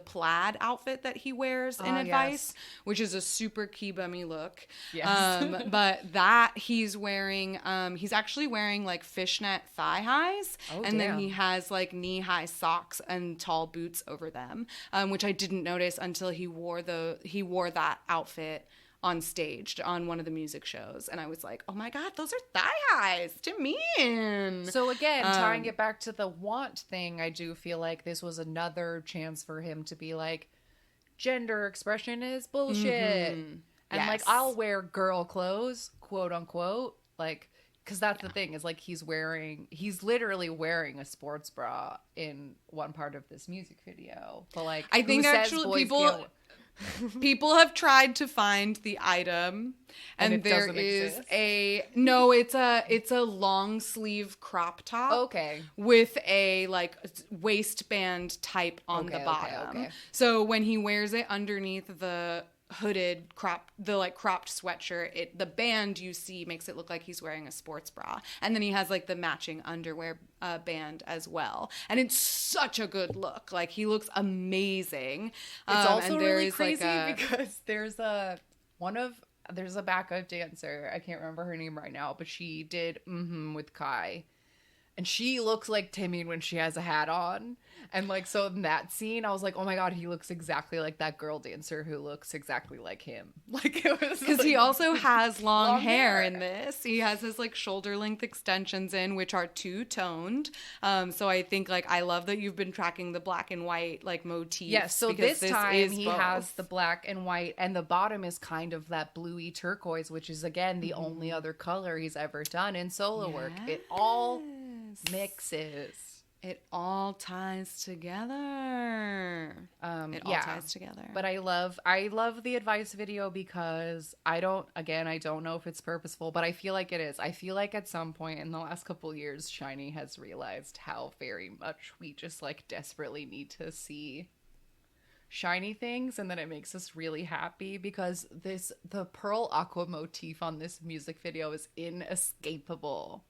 plaid outfit that he wears in Advice, which is a super key-bummy look. But that he's actually wearing like fishnet thigh highs, then he has like knee-high socks and tall boots over them, which I didn't notice until he wore that outfit on stage on one of the music shows, and I was like, oh my god, those are thigh highs to me. So again, tying it back to the want thing, I do feel like this was another chance for him to be like, gender expression is bullshit, and like, I'll wear girl clothes, quote unquote, like, because that's the thing, is like he's literally wearing a sports bra in one part of this music video. But like, I think actually people have tried to find the item, and there is it's a long sleeve crop top with a like waistband type on the bottom. So when he wears it underneath the hooded cropped sweatshirt, the band you see makes it look like he's wearing a sports bra, and then he has like the matching underwear band as well, and it's such a good look. Like, he looks amazing. It's also really crazy because there's a backup dancer, I can't remember her name right now, but she did with Kai, and she looks like Taemin when she has a hat on. And like, so in that scene, I was like, oh my god, he looks exactly like that girl dancer who looks exactly like him. Like, it was because he also has long hair in this. He has his like shoulder length extensions in, which are two-toned. So I think like, I love that you've been tracking the black and white like motif. Yes, so this time he has the black and white, and the bottom is kind of that bluey turquoise, which is again the only other color he's ever done in solo work. It all mixes. It all ties together. Ties together. But I love the Advice video because I don't know if it's purposeful, but I feel like it is. I feel like at some point in the last couple years, SHINee has realized how very much we just like desperately need to see shiny things, and then it makes us really happy because the pearl aqua motif on this music video is inescapable.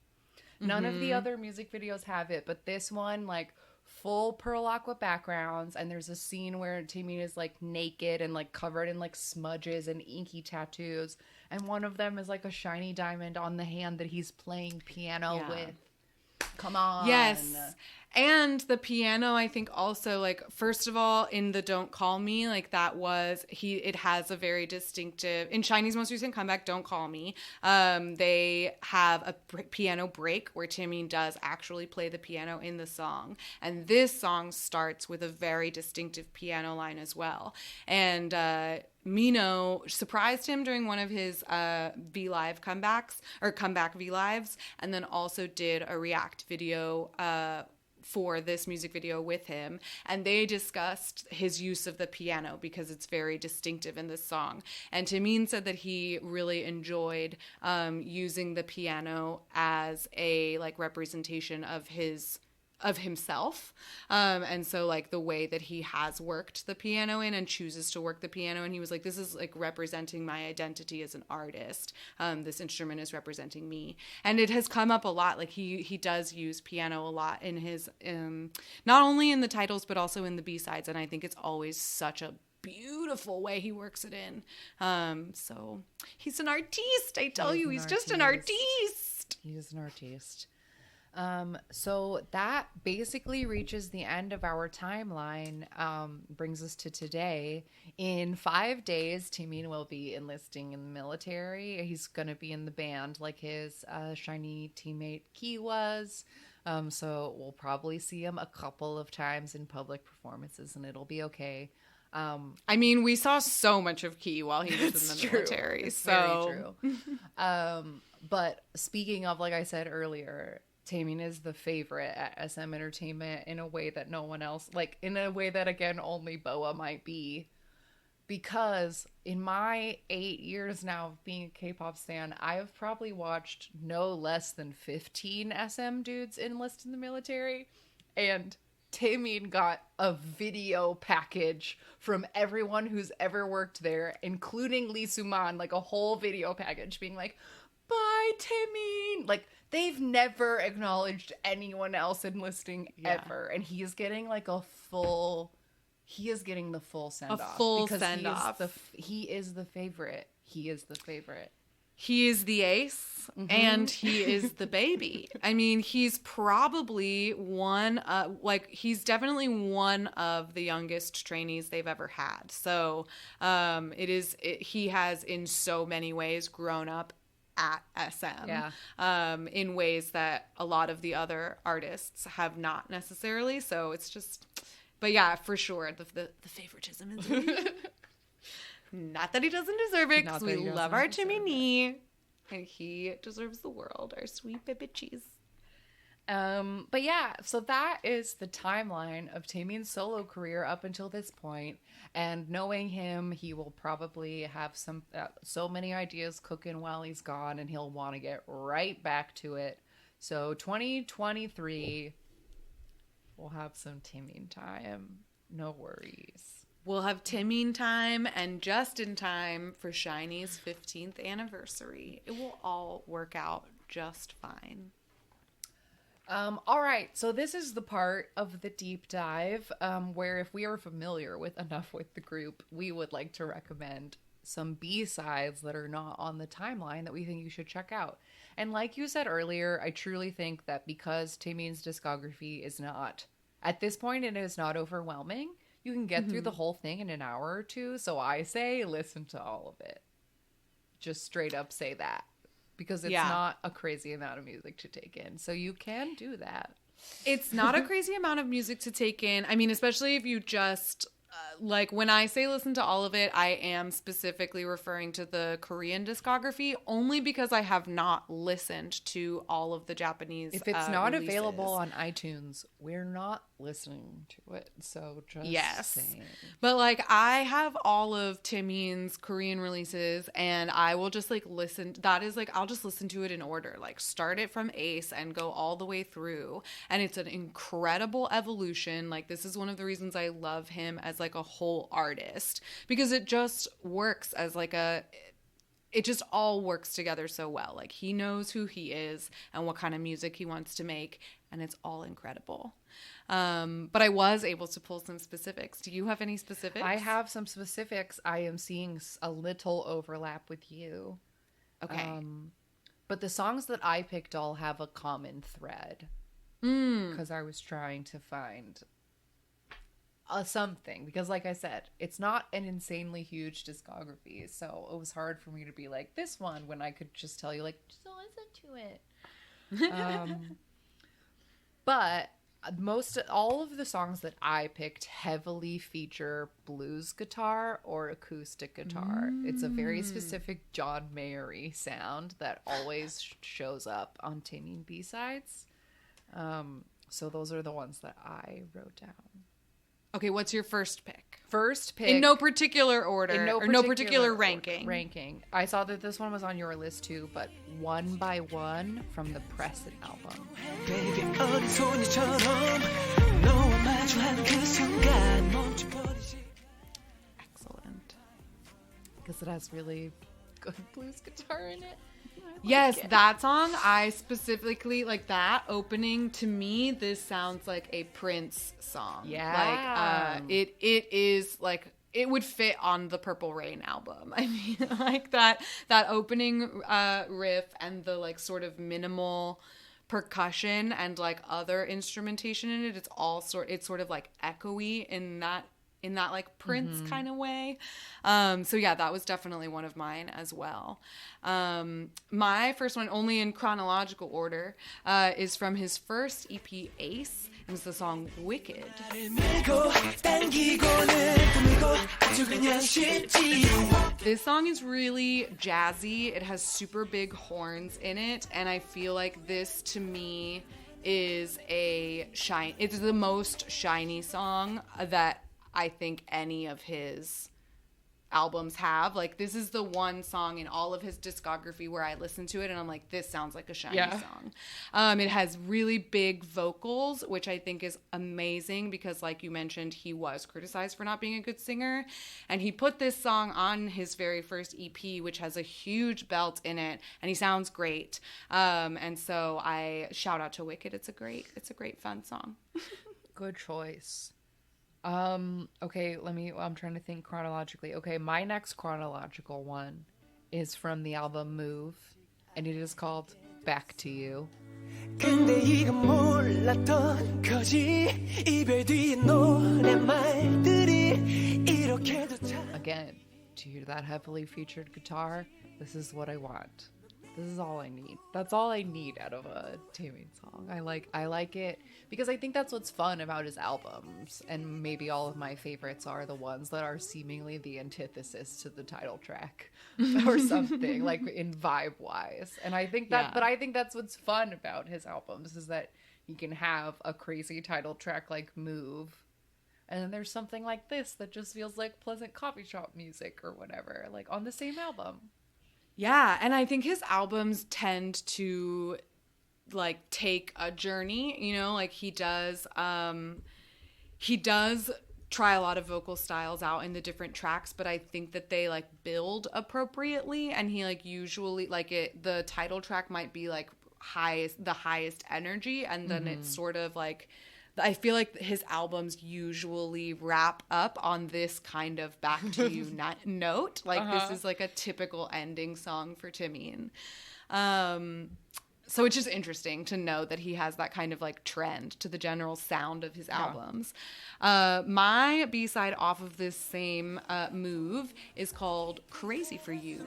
None of the other music videos have it, but this one, like, full pearl aqua backgrounds, and there's a scene where Taemin is like naked and like covered in like smudges and inky tattoos, and one of them is like a shiny diamond on the hand that he's playing piano with. Come on. Yes. And the piano, I think also, like, first of all, in the Don't Call Me, like, it has a very distinctive, in SHINee's most recent comeback, Don't Call Me, they have a piano break where Taemin does actually play the piano in the song. And this song starts with a very distinctive piano line as well. And, Mino surprised him during one of his V Live comebacks, or comeback V Lives, and then also did a react video for this music video with him, and they discussed his use of the piano because it's very distinctive in this song. And Taemin said that he really enjoyed using the piano as a like representation of himself, and so like the way that he has worked the piano in and chooses to work the piano, and he was like, this is like representing my identity as an artist. This instrument is representing me, and it has come up a lot. Like he does use piano a lot in his not only in the titles but also in the B-sides, and I think it's always such a beautiful way he works it in. So he's an artiste. I tell you, he's just an artiste. He is an artiste. So that basically reaches the end of our timeline, brings us to today. In 5 days, Taemin will be enlisting in the military. He's going to be in the band like his SHINee teammate Key was. So we'll probably see him a couple of times in public performances, and it'll be okay. I mean, we saw so much of Key while he was in the military. It's so very true. But speaking of, like I said earlier, Taemin is the favorite at SM Entertainment in a way that no one else, like in a way that again only BoA might be, because in my 8 years now of being a K-pop stan, I have probably watched no less than 15 SM dudes enlist in the military, and Taemin got a video package from everyone who's ever worked there, including Lee Soo-man, like a whole video package being like, bye Taemin, like they've never acknowledged anyone else enlisting ever, and he is getting like the full send off, full send off. He is the favorite. He is the ace, and he is the baby. I mean, he's probably he's definitely one of the youngest trainees they've ever had. So he has in so many ways grown up at SM, in ways that a lot of the other artists have not necessarily. So it's just, but yeah, for sure, the favoritism is real. Not that he doesn't deserve it, because we love our Taemin, and he deserves the world, our sweet baby cheese. But yeah, so that is the timeline of Taemin's solo career up until this point. And knowing him, he will probably have so many ideas cooking while he's gone, and he'll want to get right back to it. So 2023, we'll have some Taemin time. No worries. We'll have Taemin time, and just in time for SHINee's 15th anniversary. It will all work out just fine. All right, so this is the part of the deep dive where if we are familiar enough with the group, we would like to recommend some B-sides that are not on the timeline that we think you should check out. And like you said earlier, I truly think that because Taemin's discography is not, at this point, it is not overwhelming. You can get through the whole thing in an hour or two, so I say listen to all of it. Just straight up say that. Because it's not a crazy amount of music to take in. So you can do that. It's not a crazy amount of music to take in. I mean, especially if you just, like, when I say listen to all of it, I am specifically referring to the Korean discography, only because I have not listened to all of the Japanese If it's not available on iTunes, we're not listening to it. So just saying. But, like, I have all of Taemin's Korean releases, and I will just, like, listen. That is, like, I'll just listen to it in order. Like, start it from Ace and go all the way through. And it's an incredible evolution. Like, this is one of the reasons I love him as, like, a whole artist. Because it just works as, like, it just all works together so well. Like, he knows who he is and what kind of music he wants to make, and it's all incredible. But I was able to pull some specifics. Do you have any specifics? I have some specifics. I am seeing a little overlap with you. Okay. But the songs that I picked all have a common thread. because I was trying to find something, because like I said, it's not an insanely huge discography, so it was hard for me to be like this one when I could just tell you like just listen to it. But all of the songs that I picked heavily feature blues guitar or acoustic guitar. It's a very specific John Mayer-y sound that always shows up on Taemin B-sides. So those are the ones that I wrote down. Okay, what's your first pick? First pick. In no particular order. In no particular ranking. Ranking. I saw that this one was on your list too, but One by One from the Present album. Excellent. Because it has really good blues guitar in it. Yes, that song, I specifically, like that opening, to me, this sounds like a Prince song. Yeah. Like, it is, like, it would fit on the Purple Rain album. I mean, like, that opening riff and the, like, sort of minimal percussion and, like, other instrumentation in it, it's sort of, like, echoey in that like Prince kind of way. So yeah, that was definitely one of mine as well. My first one, only in chronological order, is from his first EP, Ace. It was the song Wicked. This song is really jazzy. It has super big horns in it, and I feel like this to me is it's the most SHINee song that I think any of his albums have. Like, this is the one song in all of his discography where I listen to it and I'm like, this sounds like a SHINee song. It has really big vocals, which I think is amazing because, like you mentioned, he was criticized for not being a good singer. And he put this song on his very first EP, which has a huge belt in it, and he sounds great. And so I shout out to Wicked. It's a great fun song. Good choice. Okay, I'm trying to think chronologically. Okay, my next chronological one is from the album Move, and it is called Back to You. Again, to hear that heavily featured guitar, this is what I want. This is all I need. That's all I need out of a Taemin song. I like it because I think that's what's fun about his albums, and maybe all of my favorites are the ones that are seemingly the antithesis to the title track or something, like in vibe wise. And I think that, but I think that's what's fun about his albums is that you can have a crazy title track like Move, and then there's something like this that just feels like pleasant coffee shop music or whatever, like on the same album. Yeah, and I think his albums tend to like take a journey, you know, like he does try a lot of vocal styles out in the different tracks, but I think that they like build appropriately, and he like usually like the title track might be like the highest energy, and then it's sort of like I feel like his albums usually wrap up on this kind of back to you note. Like this is like a typical ending song for Taemin. So it's just interesting to know that he has that kind of like trend to the general sound of his albums. My B-side off of this same Move is called Crazy for You.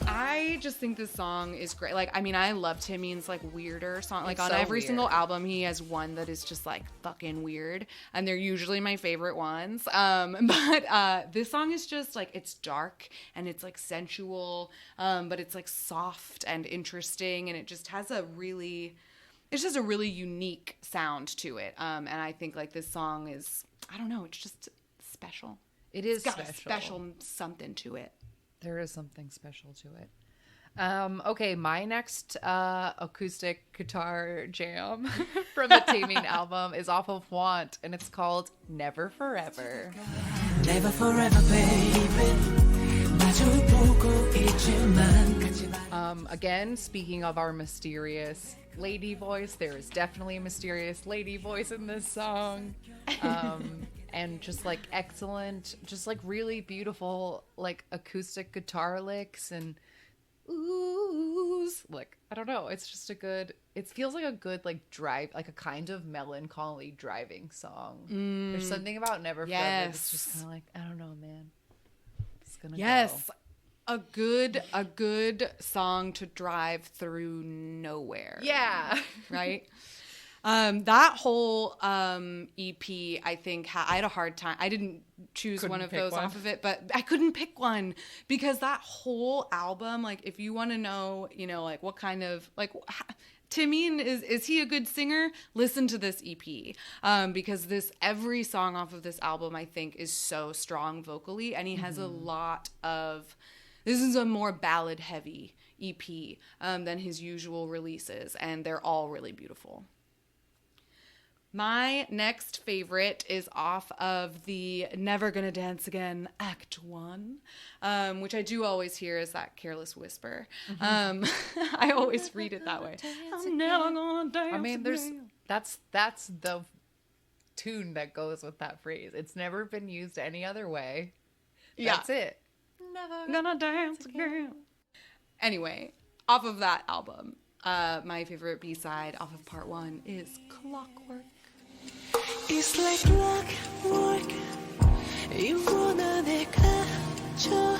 I just think this song is great. Like, I mean, I love Taemin's like weirder song. Like, on every single album, he has one that is just like fucking weird, and they're usually my favorite ones. But this song is just like, it's dark and it's like sensual, but it's like soft and interesting, and it just has a really unique sound to it. And I think like this song is, I don't know, it's just special. It's got a special something to it. There is something special to it. Okay, my next acoustic guitar jam from the Taemin album is off of Want, and it's called Never Forever. Never forever, baby. Again, speaking of our mysterious lady voice, there is definitely a mysterious lady voice in this song. and just like excellent, just like really beautiful like acoustic guitar licks and oohs. Like, I don't know, it's just a good, it feels like a good like drive, like a kind of melancholy driving song. There's something about Never Forever that's just kind of like, I don't know, man, it's gonna go. A good song to drive through nowhere. Yeah. Right? That whole EP, I think, I had a hard time. I didn't choose one of those off of it, but I couldn't pick one because that whole album, like, if you want to know, you know, like, what kind of, like, Taemin, is he a good singer? Listen to this EP, because every song off of this album, I think, is so strong vocally, and he has a lot of, this is a more ballad heavy EP than his usual releases, and they're all really beautiful. My next favorite is off of the Never Gonna Dance Again Act 1, which I do always hear as that careless whisper. I always read it that way. I'm never gonna dance. I mean, that's the tune that goes with that phrase. It's never been used any other way. That's it. Never gonna dance again. Anyway, off of that album, my favorite B-side off of part 1 is Clockwork. It's like clockwork. 영원한 내가 저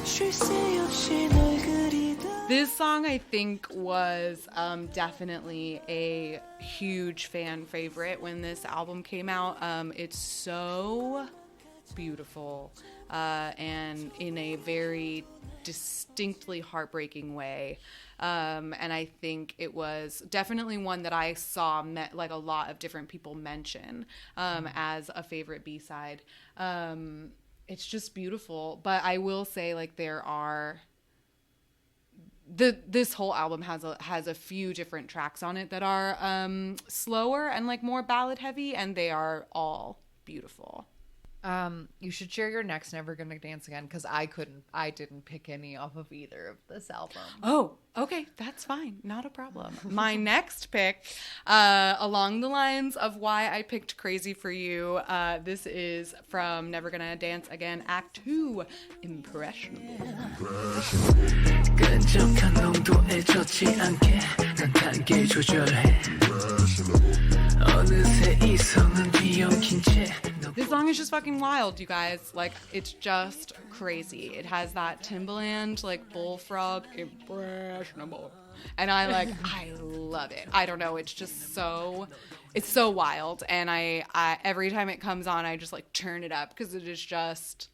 쉴 새 없이 널 그리다. This song, I think, was definitely a huge fan favorite when this album came out. It's so beautiful and in a very distinctly heartbreaking way. And I think it was definitely one that I saw like a lot of different people mention as a favorite B-side. It's just beautiful. But I will say, like, there are this whole album has a few different tracks on it that are slower and like more ballad heavy, and they are all beautiful. You should share your next Never Gonna Dance Again, because I didn't pick any off of either of this album. Oh, okay, that's fine, not a problem. My next pick, along the lines of why I picked Crazy for You, this is from Never Gonna Dance Again Act 2, Impressionable. 끈적한 농도에 젖지 않게 난 단계 조절해 어느새 이성은 비엉킨 채. This song is just fucking wild, you guys. Like, it's just crazy. It has that Timbaland, like, bullfrog, impressionable. And I love it. I don't know. It's just it's so wild. And I every time it comes on, I just, like, turn it up because it is just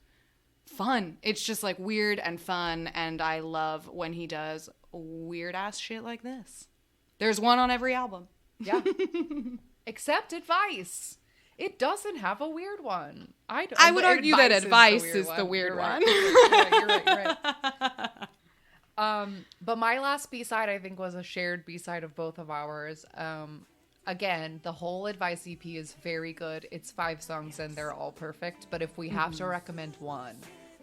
fun. It's just, like, weird and fun. And I love when he does weird ass shit like this. There's one on every album. Yeah. Except Advice. It doesn't have a weird one. I would argue that Advice is the weird one. You're right. But my last B-side, I think, was a shared B-side of both of ours. Again, the whole Advice EP is very good. It's 5 songs and they're all perfect. But if we have to recommend one,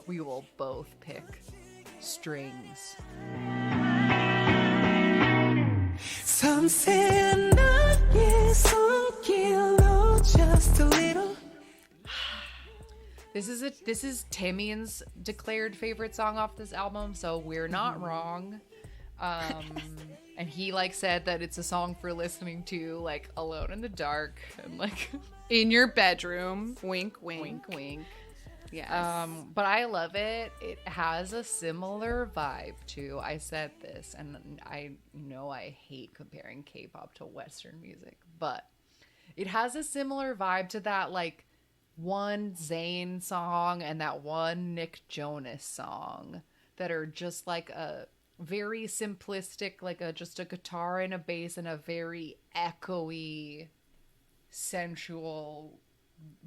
we will both pick Strings. 섬세한 나의 손길로 just a little. This is Taemin's declared favorite song off this album, so we're not wrong. And he like said that it's a song for listening to like alone in the dark and like in your bedroom. Wink, wink, wink, wink. Yes. But I love it. It has a similar vibe to, I said this, and I know I hate comparing K-pop to Western music, but it has a similar vibe to that like one Zayn song and that one Nick Jonas song that are just like a very simplistic, like just a guitar and a bass and a very echoey, sensual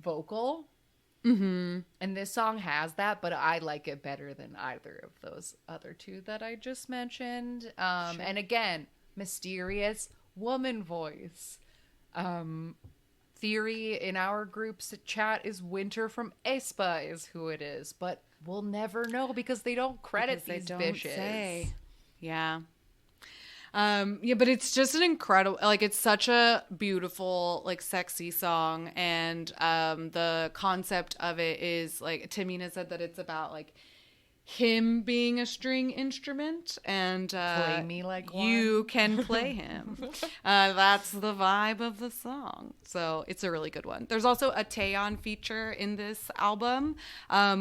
vocal. Mm-hmm. And this song has that, but I like it better than either of those other two that I just mentioned. Sure. And again, mysterious woman voice. Theory in our group's chat is Winter from aespa is who it is, but we'll never know because they don't credit these bitches. Say. Yeah. Yeah, but it's just an incredible, like, it's such a beautiful, like, sexy song. And the concept of it is, like, Tamina said that it's about, like, him being a string instrument, and Play me like you one. can play him. That's the vibe of the song. So it's a really good one. There's also a Taeyeon feature in this album.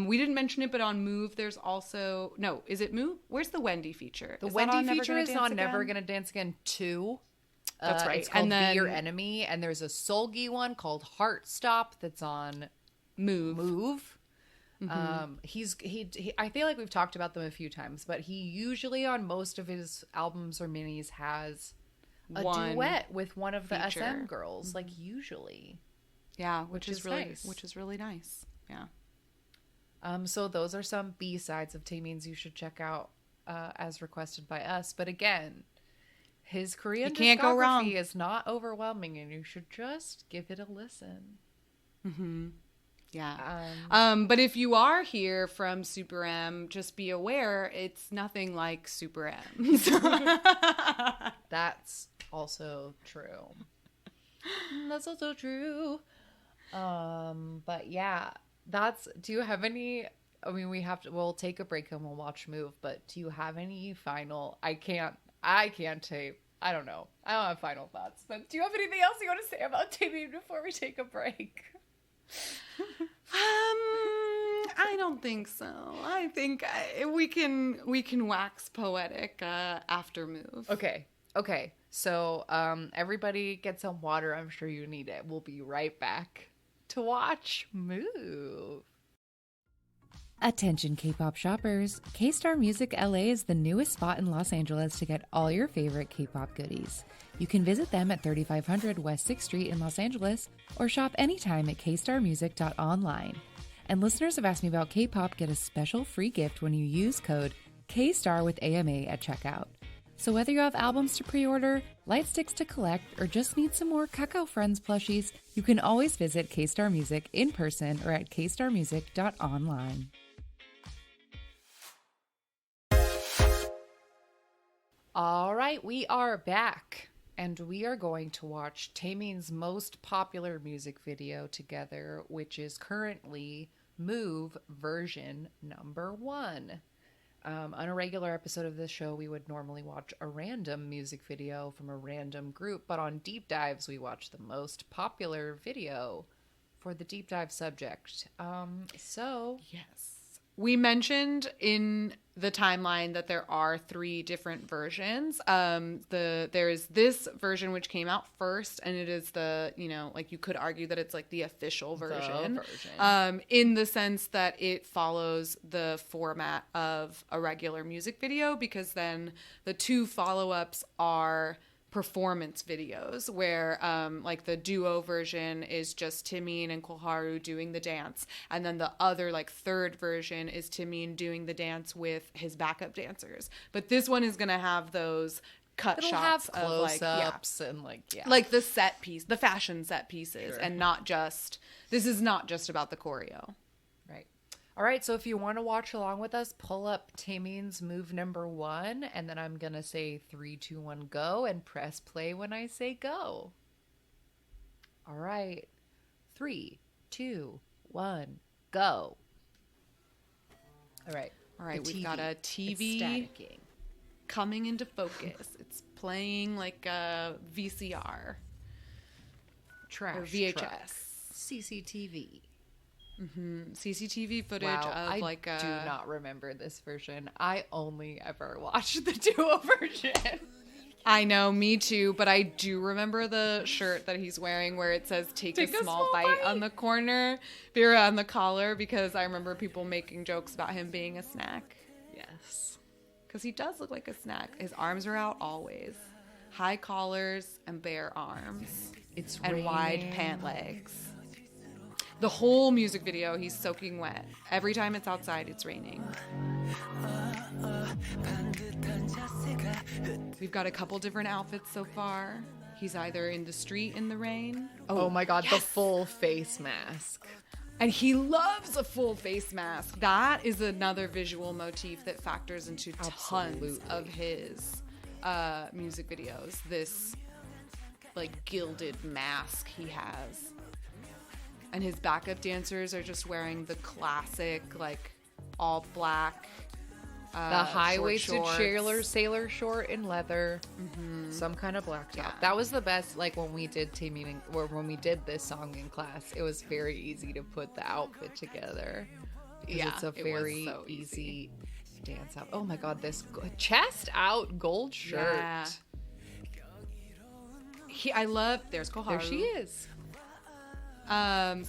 We didn't mention it, but on Move, there's also, no, is it Move? Where's the Wendy feature? The Is that Wendy on Never feature Gonna is Dance on Again? Never Gonna Dance Again 2. That's right. It's called And then Be Your Enemy, and there's a Solgi one called Heart Stop that's on Move. He I feel like we've talked about them a few times, but he usually on most of his albums or minis has a duet with one of the feature. SM girls, like usually. Yeah, which is really nice. which is really nice. Yeah. So those are some B-sides of Taemin's you should check out as requested by us. But again, his Korean You can't go wrong. discography is not overwhelming, and you should just give it a listen. Yeah. But if you are here from SuperM, just be aware it's nothing like SuperM. That's also true. That's also true. But yeah, do you have any, I mean, we'll take a break and we'll watch Move, but do you have any final, I can't tape. I don't know. I don't have final thoughts, but do you have anything else you want to say about Taemin before we take a break? I don't think so. I think we can wax poetic after Move. Okay. So, everybody get some water. I'm sure you need it. We'll be right back to watch Move. Attention K-pop shoppers. K-Star Music LA is the newest spot in Los Angeles to get all your favorite K-pop goodies. You can visit them at 3500 West 6th Street in Los Angeles or shop anytime at kstarmusic.online. And listeners have asked me about K-pop get a special free gift when you use code KSTAR with AMA at checkout. So whether you have albums to pre-order, light sticks to collect, or just need some more Kakao Friends plushies, you can always visit K-Star Music in person or at kstarmusic.online. All right, we are back, and we are going to watch Taemin's most popular music video together, which is currently Move version number 1. On a regular episode of this show, we would normally watch a random music video from a random group, but on Deep Dives, we watch the most popular video for the Deep Dive subject. Yes. We mentioned in the timeline that there are 3 different versions. There is this version which came out first, and it is the, like you could argue that it's like the official version. In the sense that it follows the format of a regular music video, because then the 2 follow-ups are performance videos where like the duo version is just Taemin and Koharu doing the dance, and then the other like third version is Taemin doing the dance with his backup dancers. But this one is gonna have those cut shots have of like and like the set piece, the fashion set pieces, and not just, this is not just about the choreo. Right. All right, so if you want to watch along with us, pull up Taemin's Move number 1, and then I'm going to say 3, 2, 1, go, and press play when I say go. All right. 3, 2, 1, go. All right. We've got a TV coming into focus. It's playing like a VCR. Trash. Or VHS. Truck. CCTV. CCTV footage of I like a... do not remember this version. I only ever watched the duo version. I know, me too, but I do remember the shirt that he's wearing where it says take a small bite on the corner, Vera on the collar, because I remember people making jokes about him being a snack. Yes. Because he does look like a snack. His arms are out always. High collars and bare arms. It's and raining. Wide pant legs. The whole music video, he's soaking wet. Every time it's outside, it's raining. We've got a couple different outfits so far. He's either in the street in the rain. Oh my god, the full face mask. And he loves a full face mask. That is another visual motif that factors into tons of his music videos. This like gilded mask he has, and his backup dancers are just wearing the classic like all black. The high-waisted short sailor short in leather, some kind of black top. Yeah. That was the best. Like when we did Taemin, or when we did this song in class, it was very easy to put the outfit together. Yeah, It's a it was very so easy dance out. Oh my god, this chest out gold shirt. Yeah. I love. There's Koharu. There she is.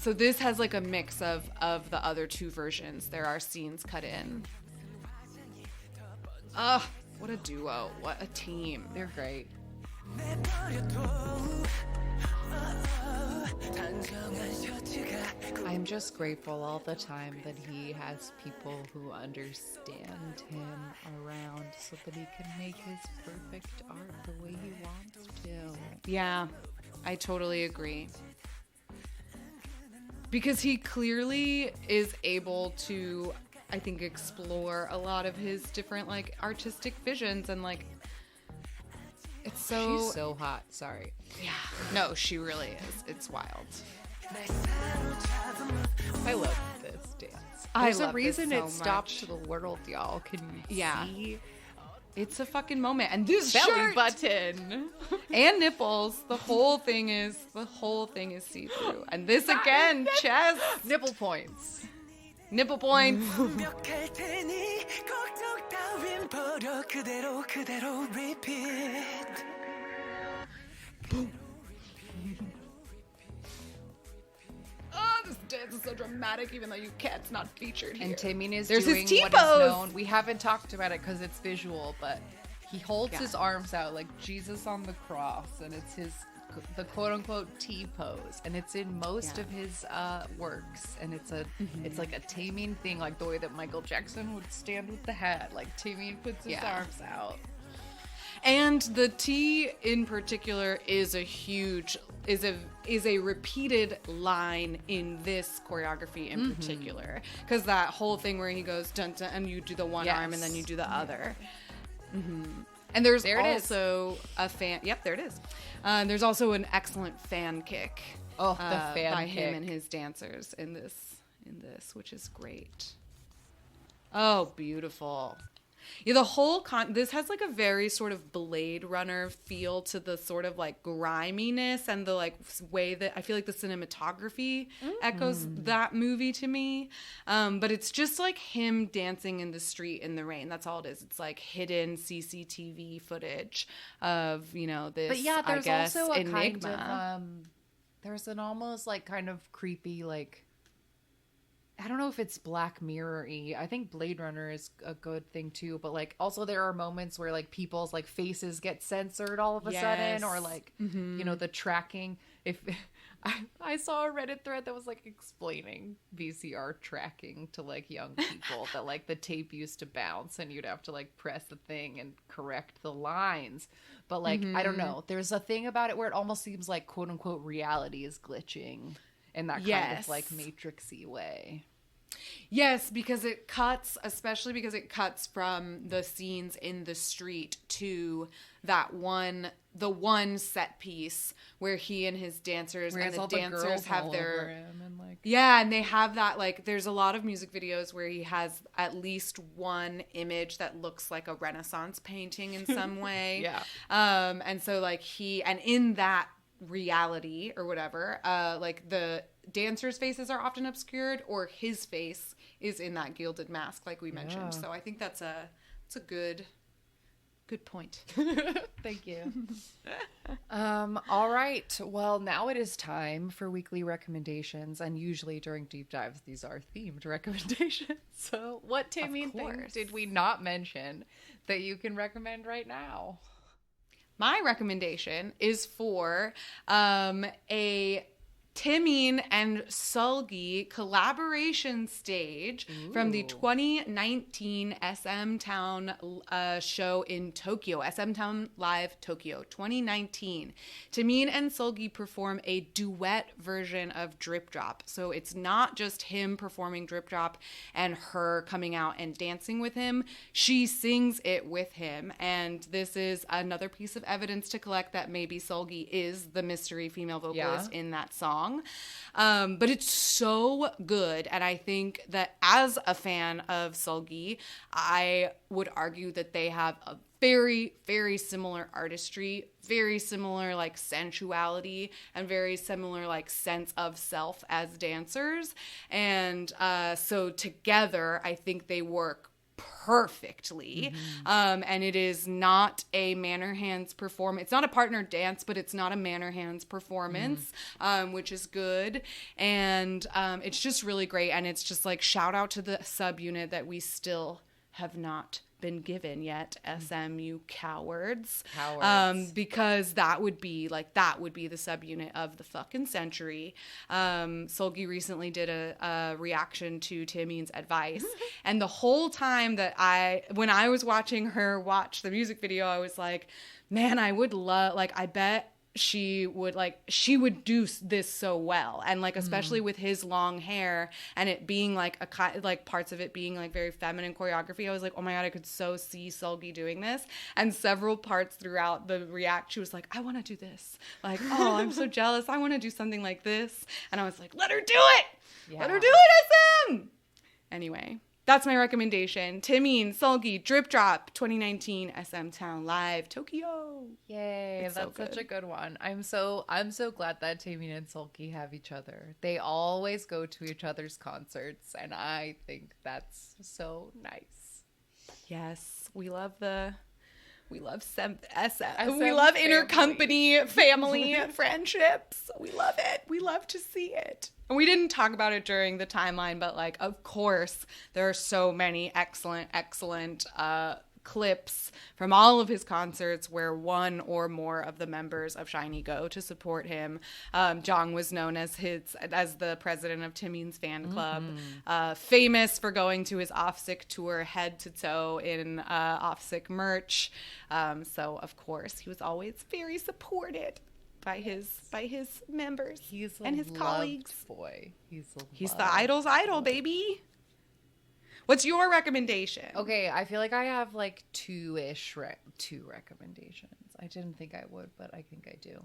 So this has like a mix of the other two versions. There are scenes cut in. Ugh, what a duo. What a team. They're great. I'm just grateful all the time that he has people who understand him around so that he can make his perfect art the way he wants to. Yeah, I totally agree. Because he clearly is able to, I think, explore a lot of his different like artistic visions, and like it's so She's so hot. Sorry. yeah. No, she really is. It's wild. I love this dance. I There's love a reason this so it stopped much. the world, y'all. Can you Yeah. see? It's a fucking moment, and this Belly shirt button. and nipples. The whole thing is see through, and this again, chest, Nipple points. nipple points. 완벽할 테니 걱정 따윈 버려 그대로 그대로 repeat Oh, this dance is so dramatic, even though you can't. It's not featured here. And Taemin is There's doing his what is T-pose. known. We haven't talked about it because it's visual, but he holds his arms out like Jesus on the cross, and it's the quote unquote T pose, and it's in most of his works, and it's like a Taemin thing, like the way that Michael Jackson would stand with the hat. Like Taemin puts his arms out. And the T in particular is a repeated line in this choreography in particular, because that whole thing where he goes dun dun and you do the one arm and then you do the other. And there's There it is. also a fan. Yep, there it is. There's also an excellent fan kick. Oh, the fan by him kick. and his dancers in this, which is great. Oh, beautiful. Yeah, the whole this has like a very sort of Blade Runner feel to the sort of like griminess and the like way that I feel like the cinematography echoes that movie to me. But it's just like him dancing in the street in the rain. That's all it is. It's like hidden CCTV footage of, you know, this, But yeah, there's I guess, also a enigma. kind of there's an almost like kind of creepy, like, I don't know if it's Black Mirror-y. I think Blade Runner is a good thing too, but like also there are moments where like people's like faces get censored all of a sudden, or like you know, the tracking. If I saw a Reddit thread that was like explaining VCR tracking to like young people, that like the tape used to bounce and you'd have to like press the thing and correct the lines. But like I don't know, there's a thing about it where it almost seems like quote unquote reality is glitching in that kind of like matrixy way. Yes, because it cuts, especially because it cuts from the scenes in the street to the one set piece where he and his dancers and the dancers have their and they have that, like, there's a lot of music videos where he has at least one image that looks like a Renaissance painting in some way. And so like in that reality or whatever, like the dancers' faces are often obscured, or his face is in that gilded mask, like we mentioned. So I think that's a good point. Thank you. All right. Well, now it is time for weekly recommendations, and usually during deep dives, these are themed recommendations. So, what Taemin thing did we not mention that you can recommend right now? My recommendation is for a Taemin and Seulgi collaboration stage from the 2019 SM Town show in Tokyo, SM Town Live Tokyo 2019. Taemin and Seulgi perform a duet version of Drip Drop. So it's not just him performing Drip Drop and her coming out and dancing with him. She sings it with him. And this is another piece of evidence to collect that maybe Seulgi is the mystery female vocalist in that song. But it's so good. And I think that as a fan of Seulgi, I would argue that they have a very, very similar artistry, very similar like sensuality, and very similar like sense of self as dancers. And so together, I think they work perfectly. And it is not a Manor Hands performance. It's not a partner dance, but it's not a Manor Hands performance, which is good. And it's just really great. And it's just like shout out to the subunit that we still have not been given yet, SMU cowards. Because that would be the subunit of the fucking century. Seulgi recently did a reaction to Taemin's Advice, and the whole time when I was watching her watch the music video, I was like, man, I would love, like, I bet she would do this so well. And like especially with his long hair and it being like parts of it being like very feminine choreography, I was like, oh my god, I could so see Seulgi doing this. And several parts throughout the react, she was like, I want to do this, like, oh, I'm so jealous, I want to do something like this. And I was like, let her do it. Let her do it, SM. Anyway, that's my recommendation. Taemin, Seulgi, Drip Drop, 2019 SM Town Live, Tokyo. Yay, It's that's so such a good one. I'm so glad that Taemin and Seulgi have each other. They always go to each other's concerts, and I think that's so nice. Yes, we love SM. We love family. intercompany family friendships. We love it. We love to see it. And we didn't talk about it during the timeline, but like, of course, there are so many excellent clips from all of his concerts where one or more of the members of SHINee go to support him. Jong was known as the president of Taemin's fan club, famous for going to his Offsick tour head to toe in Offsick merch. So of course he was always very supported by his members and his colleagues. Boy, he's the idol's idol, baby. What's your recommendation? Okay, I feel like I have like two recommendations. I didn't think I would, but I think I do.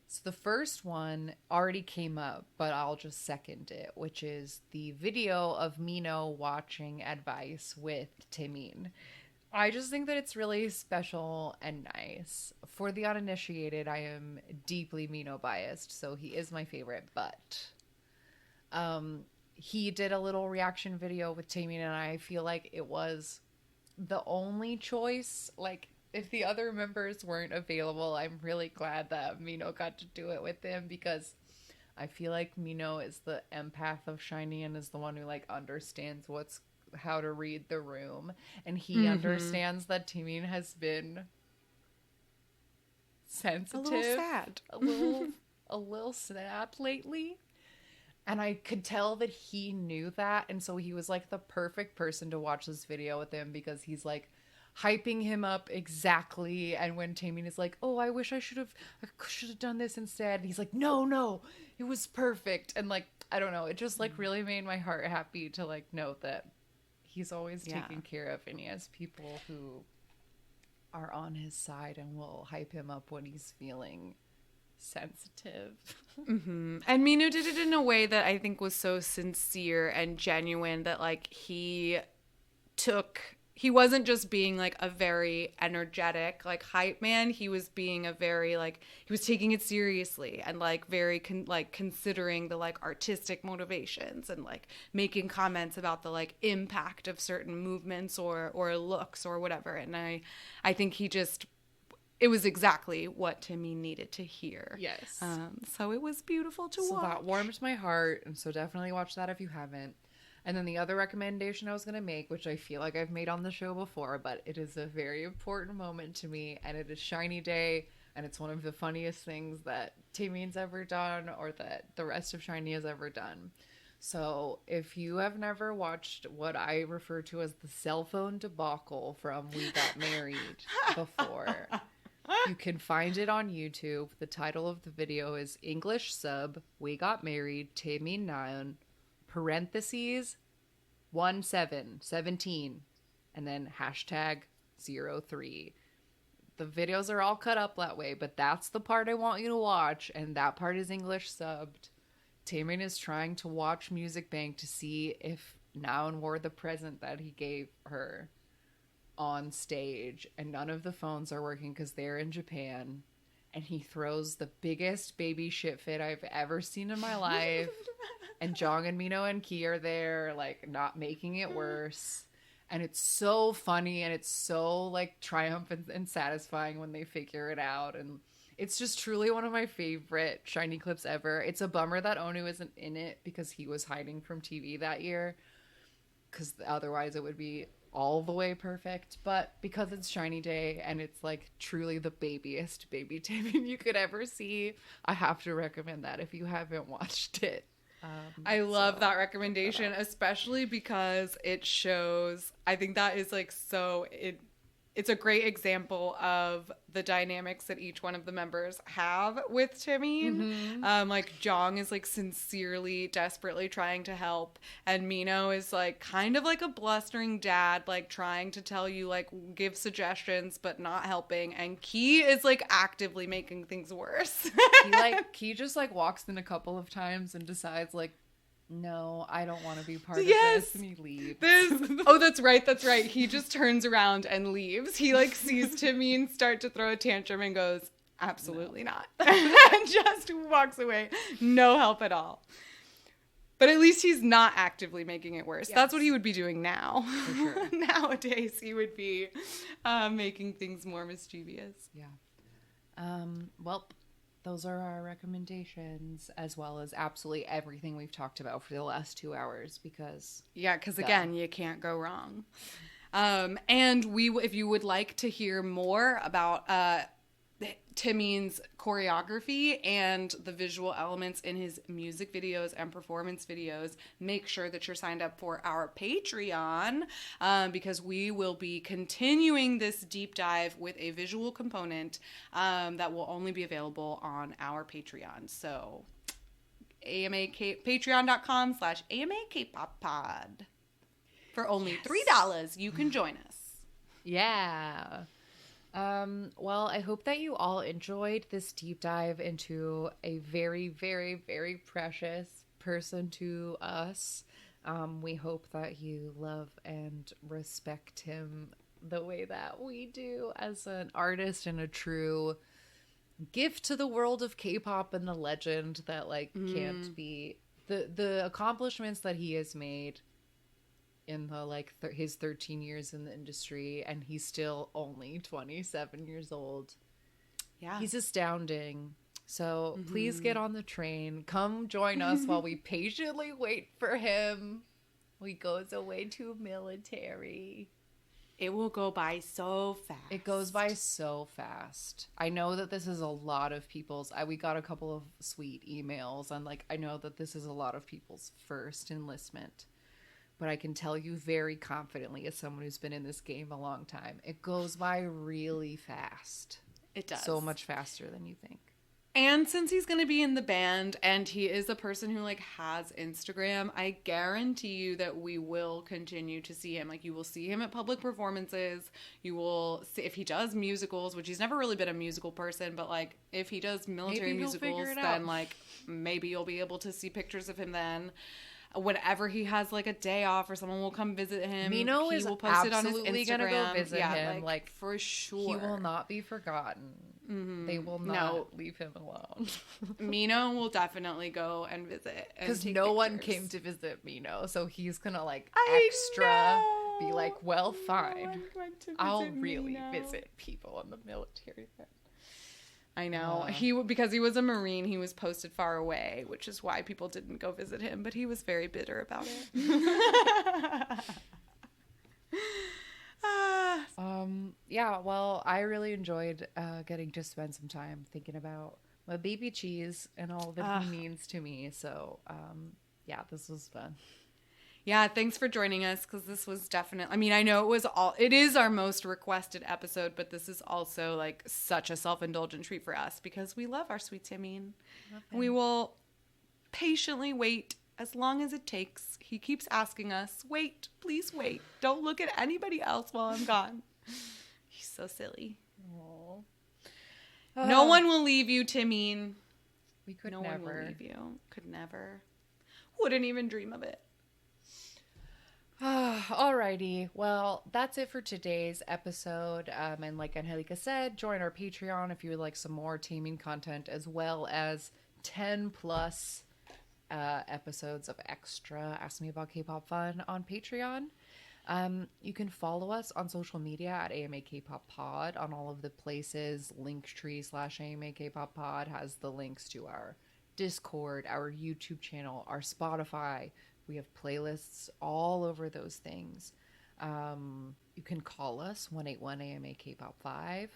So the first one already came up, but I'll just second it, which is the video of Mino watching Advice with Taemin. I just think that it's really special and nice. For the uninitiated, I am deeply Mino biased, so he is my favorite, but he did a little reaction video with Taemin, and I feel like it was the only choice. Like, if the other members weren't available, I'm really glad that Mino got to do it with him, because I feel like Mino is the empath of SHINee and is the one who like understands how to read the room, and he understands that Taemin has been sensitive, a little sad lately. And I could tell that he knew that. And so he was like the perfect person to watch this video with him, because he's like hyping him up exactly. And when Taemin is like, oh, I wish I should have done this instead, and he's like, no, it was perfect. And like, I don't know, it just like really made my heart happy to like know that he's always taking care of, and he has people who are on his side and will hype him up when he's feeling sensitive. And Mino did it in a way that I think was so sincere and genuine, that like he wasn't just being like a very energetic like hype man. He was being a very like, he was taking it seriously and like very considering the like artistic motivations, and like making comments about the like impact of certain movements or looks or whatever. And I think it was exactly what Taemin needed to hear. Yes. So it was beautiful to watch. So that warmed my heart, and so definitely watch that if you haven't. And then the other recommendation I was going to make, which I feel like I've made on the show before, but it is a very important moment to me, and it is SHINee Day and it's one of the funniest things that Taemin's ever done or that the rest of SHINee has ever done. So if you have never watched what I refer to as the cell phone debacle from We Got Married before, you can find it on YouTube. The title of the video is English sub We Got Married Taemin Naeun parentheses 17 and then hashtag 03. The videos are all cut up that way, but that's the part I want you to watch, and that part is English subbed. Taemin is trying to watch Music Bank to see if Naeun wore the present that he gave her on stage, and none of the phones are working because they're in Japan, and he throws the biggest baby shit fit I've ever seen in my life. And Jong and Mino and Key are there, like, not making it worse. And it's so funny, and it's so, like, triumphant and satisfying when they figure it out. And it's just truly one of my favorite SHINee clips ever. It's a bummer that Onu isn't in it because he was hiding from TV that year, because otherwise it would be all the way perfect. But because it's SHINee Day and it's, like, truly the babiest baby Taemin you could ever see, I have to recommend that if you haven't watched it. I love that recommendation, especially because it shows, I think that is like it's a great example of the dynamics that each one of the members have with Taemin. Like Jong is like sincerely, desperately trying to help, and Mino is like kind of like a blustering dad, like trying to tell you, like, give suggestions but not helping, and Key is like actively making things worse. He just like walks in a couple of times and decides like, no, I don't want to be part of this, and he leaves. Oh, that's right. He just turns around and leaves. He like sees Taemin start to throw a tantrum and goes, absolutely not. And just walks away. No help at all. But at least he's not actively making it worse. Yes. That's what he would be doing now. For sure. Nowadays, he would be making things more mischievous. Yeah. Well, those are our recommendations, as well as absolutely everything we've talked about for the last 2 hours, because again, you can't go wrong. And if you would like to hear more about Taemin's choreography and the visual elements in his music videos and performance videos, make sure that you're signed up for our Patreon, because we will be continuing this deep dive with a visual component that will only be available on our Patreon. So patreon.com/AMA Kpop Pod. For only $3, you can join us. Yeah. Well, I hope that you all enjoyed this deep dive into a very, very, very precious person to us. We hope that you love and respect him the way that we do as an artist and a true gift to the world of K-pop and the legend that, like, can't be... The accomplishments that he has made in the his 13 years in the industry, and he's still only 27 years old. Yeah, he's astounding. So please get on the train, come join us while we patiently wait for him. He goes away to military. It will go by so fast. It goes by so fast. I know that this is a lot of people's... we got a couple of sweet emails, and like I know that this is a lot of people's first enlistment. But I can tell you very confidently, as someone who's been in this game a long time, it goes by really fast. It does. So much faster than you think. And since he's going to be in the band and he is a person who like has Instagram, I guarantee you that we will continue to see him. Like, you will see him at public performances. You will see if he does musicals, which he's never really been a musical person, but like if he does military musicals, then like maybe you'll be able to see pictures of him then. Whenever he has like a day off or someone will come visit him, Mino he is will post it on his absolutely Instagram. Gonna go visit him, like for sure. He will not be forgotten. They will not leave him alone. Mino will definitely go and visit, because no one came to visit Mino, so he's gonna like be like, well, fine, I'll really visit people in the military. I know. Because he was a Marine, he was posted far away, which is why people didn't go visit him, but he was very bitter about it. Yeah, well, I really enjoyed getting to spend some time thinking about my baby cheese and all that he means to me. So, yeah, this was fun. Yeah, thanks for joining us because this was definitely, I mean, I know it is our most requested episode, but this is also like such a self-indulgent treat for us because we love our sweet Taemin. We will patiently wait as long as it takes. He keeps asking us, wait, please wait. Don't look at anybody else while I'm gone. He's so silly. No one will leave you, Taemin. We could no never. one will leave you. Could never. Wouldn't even dream of it. Alrighty, well, that's it for today's episode. And like Angelica said, join our Patreon if you would like some more Taemin content, as well as 10 plus episodes of extra Ask Me About K-Pop fun on Patreon. You can follow us on social media at AMA K-Pop Pod on all of the places. Linktree/AMA K-Pop Pod has the links to our Discord, our YouTube channel, our Spotify. We have playlists all over those things. You can call us 181-AMA K-Pop 5.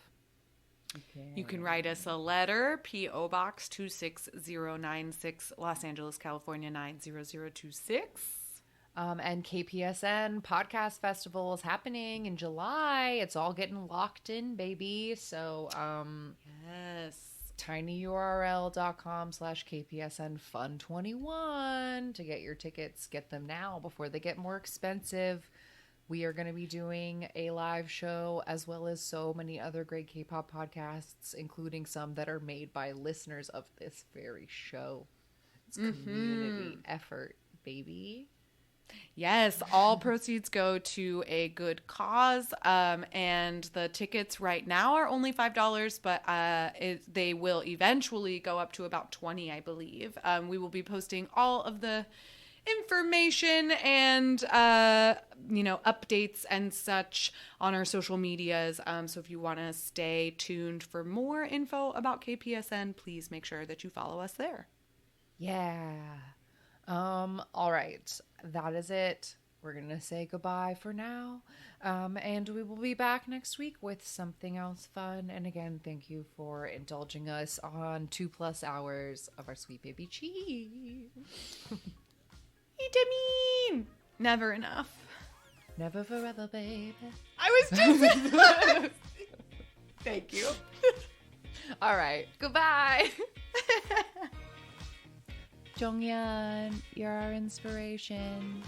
You can write us a letter, P.O. Box 26096, Los Angeles, California 90026. And KPSN Podcast Festival is happening in July. It's all getting locked in, baby. So, Yes. tinyurl.com/KPSNFun21 to get your tickets. Get them now before they get more expensive. We are going to be doing a live show as well as so many other great K-pop podcasts, including some that are made by listeners of this very show. It's community effort, baby. Yes, all proceeds go to a good cause, and the tickets right now are only $5, but they will eventually go up to about $20, I believe. We will be posting all of the information and updates and such on our social medias. So if you want to stay tuned for more info about KPSN, please make sure that you follow us there. Yeah. All right. That is it. We're going to say goodbye for now. And we will be back next week with something else fun. And again, thank you for indulging us on 2+ hours of our sweet baby cheese. Vitamin! Never enough. Never forever, baby. I was just... Thank you. All right. Goodbye. Jonghyun, you're our inspiration.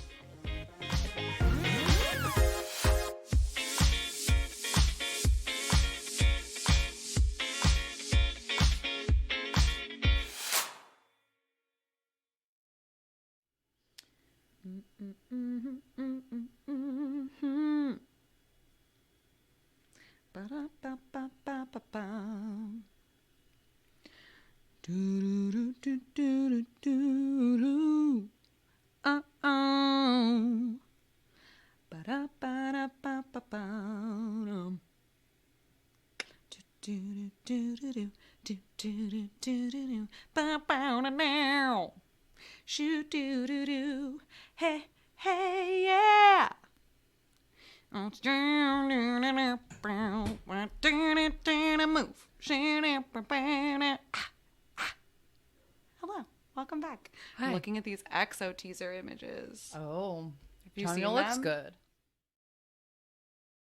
Shoot doo doo doo, hey hey yeah. Move. Hello, welcome back. Hi. I'm looking at these EXO teaser images. Oh, Have you Tanya seen looks them? good.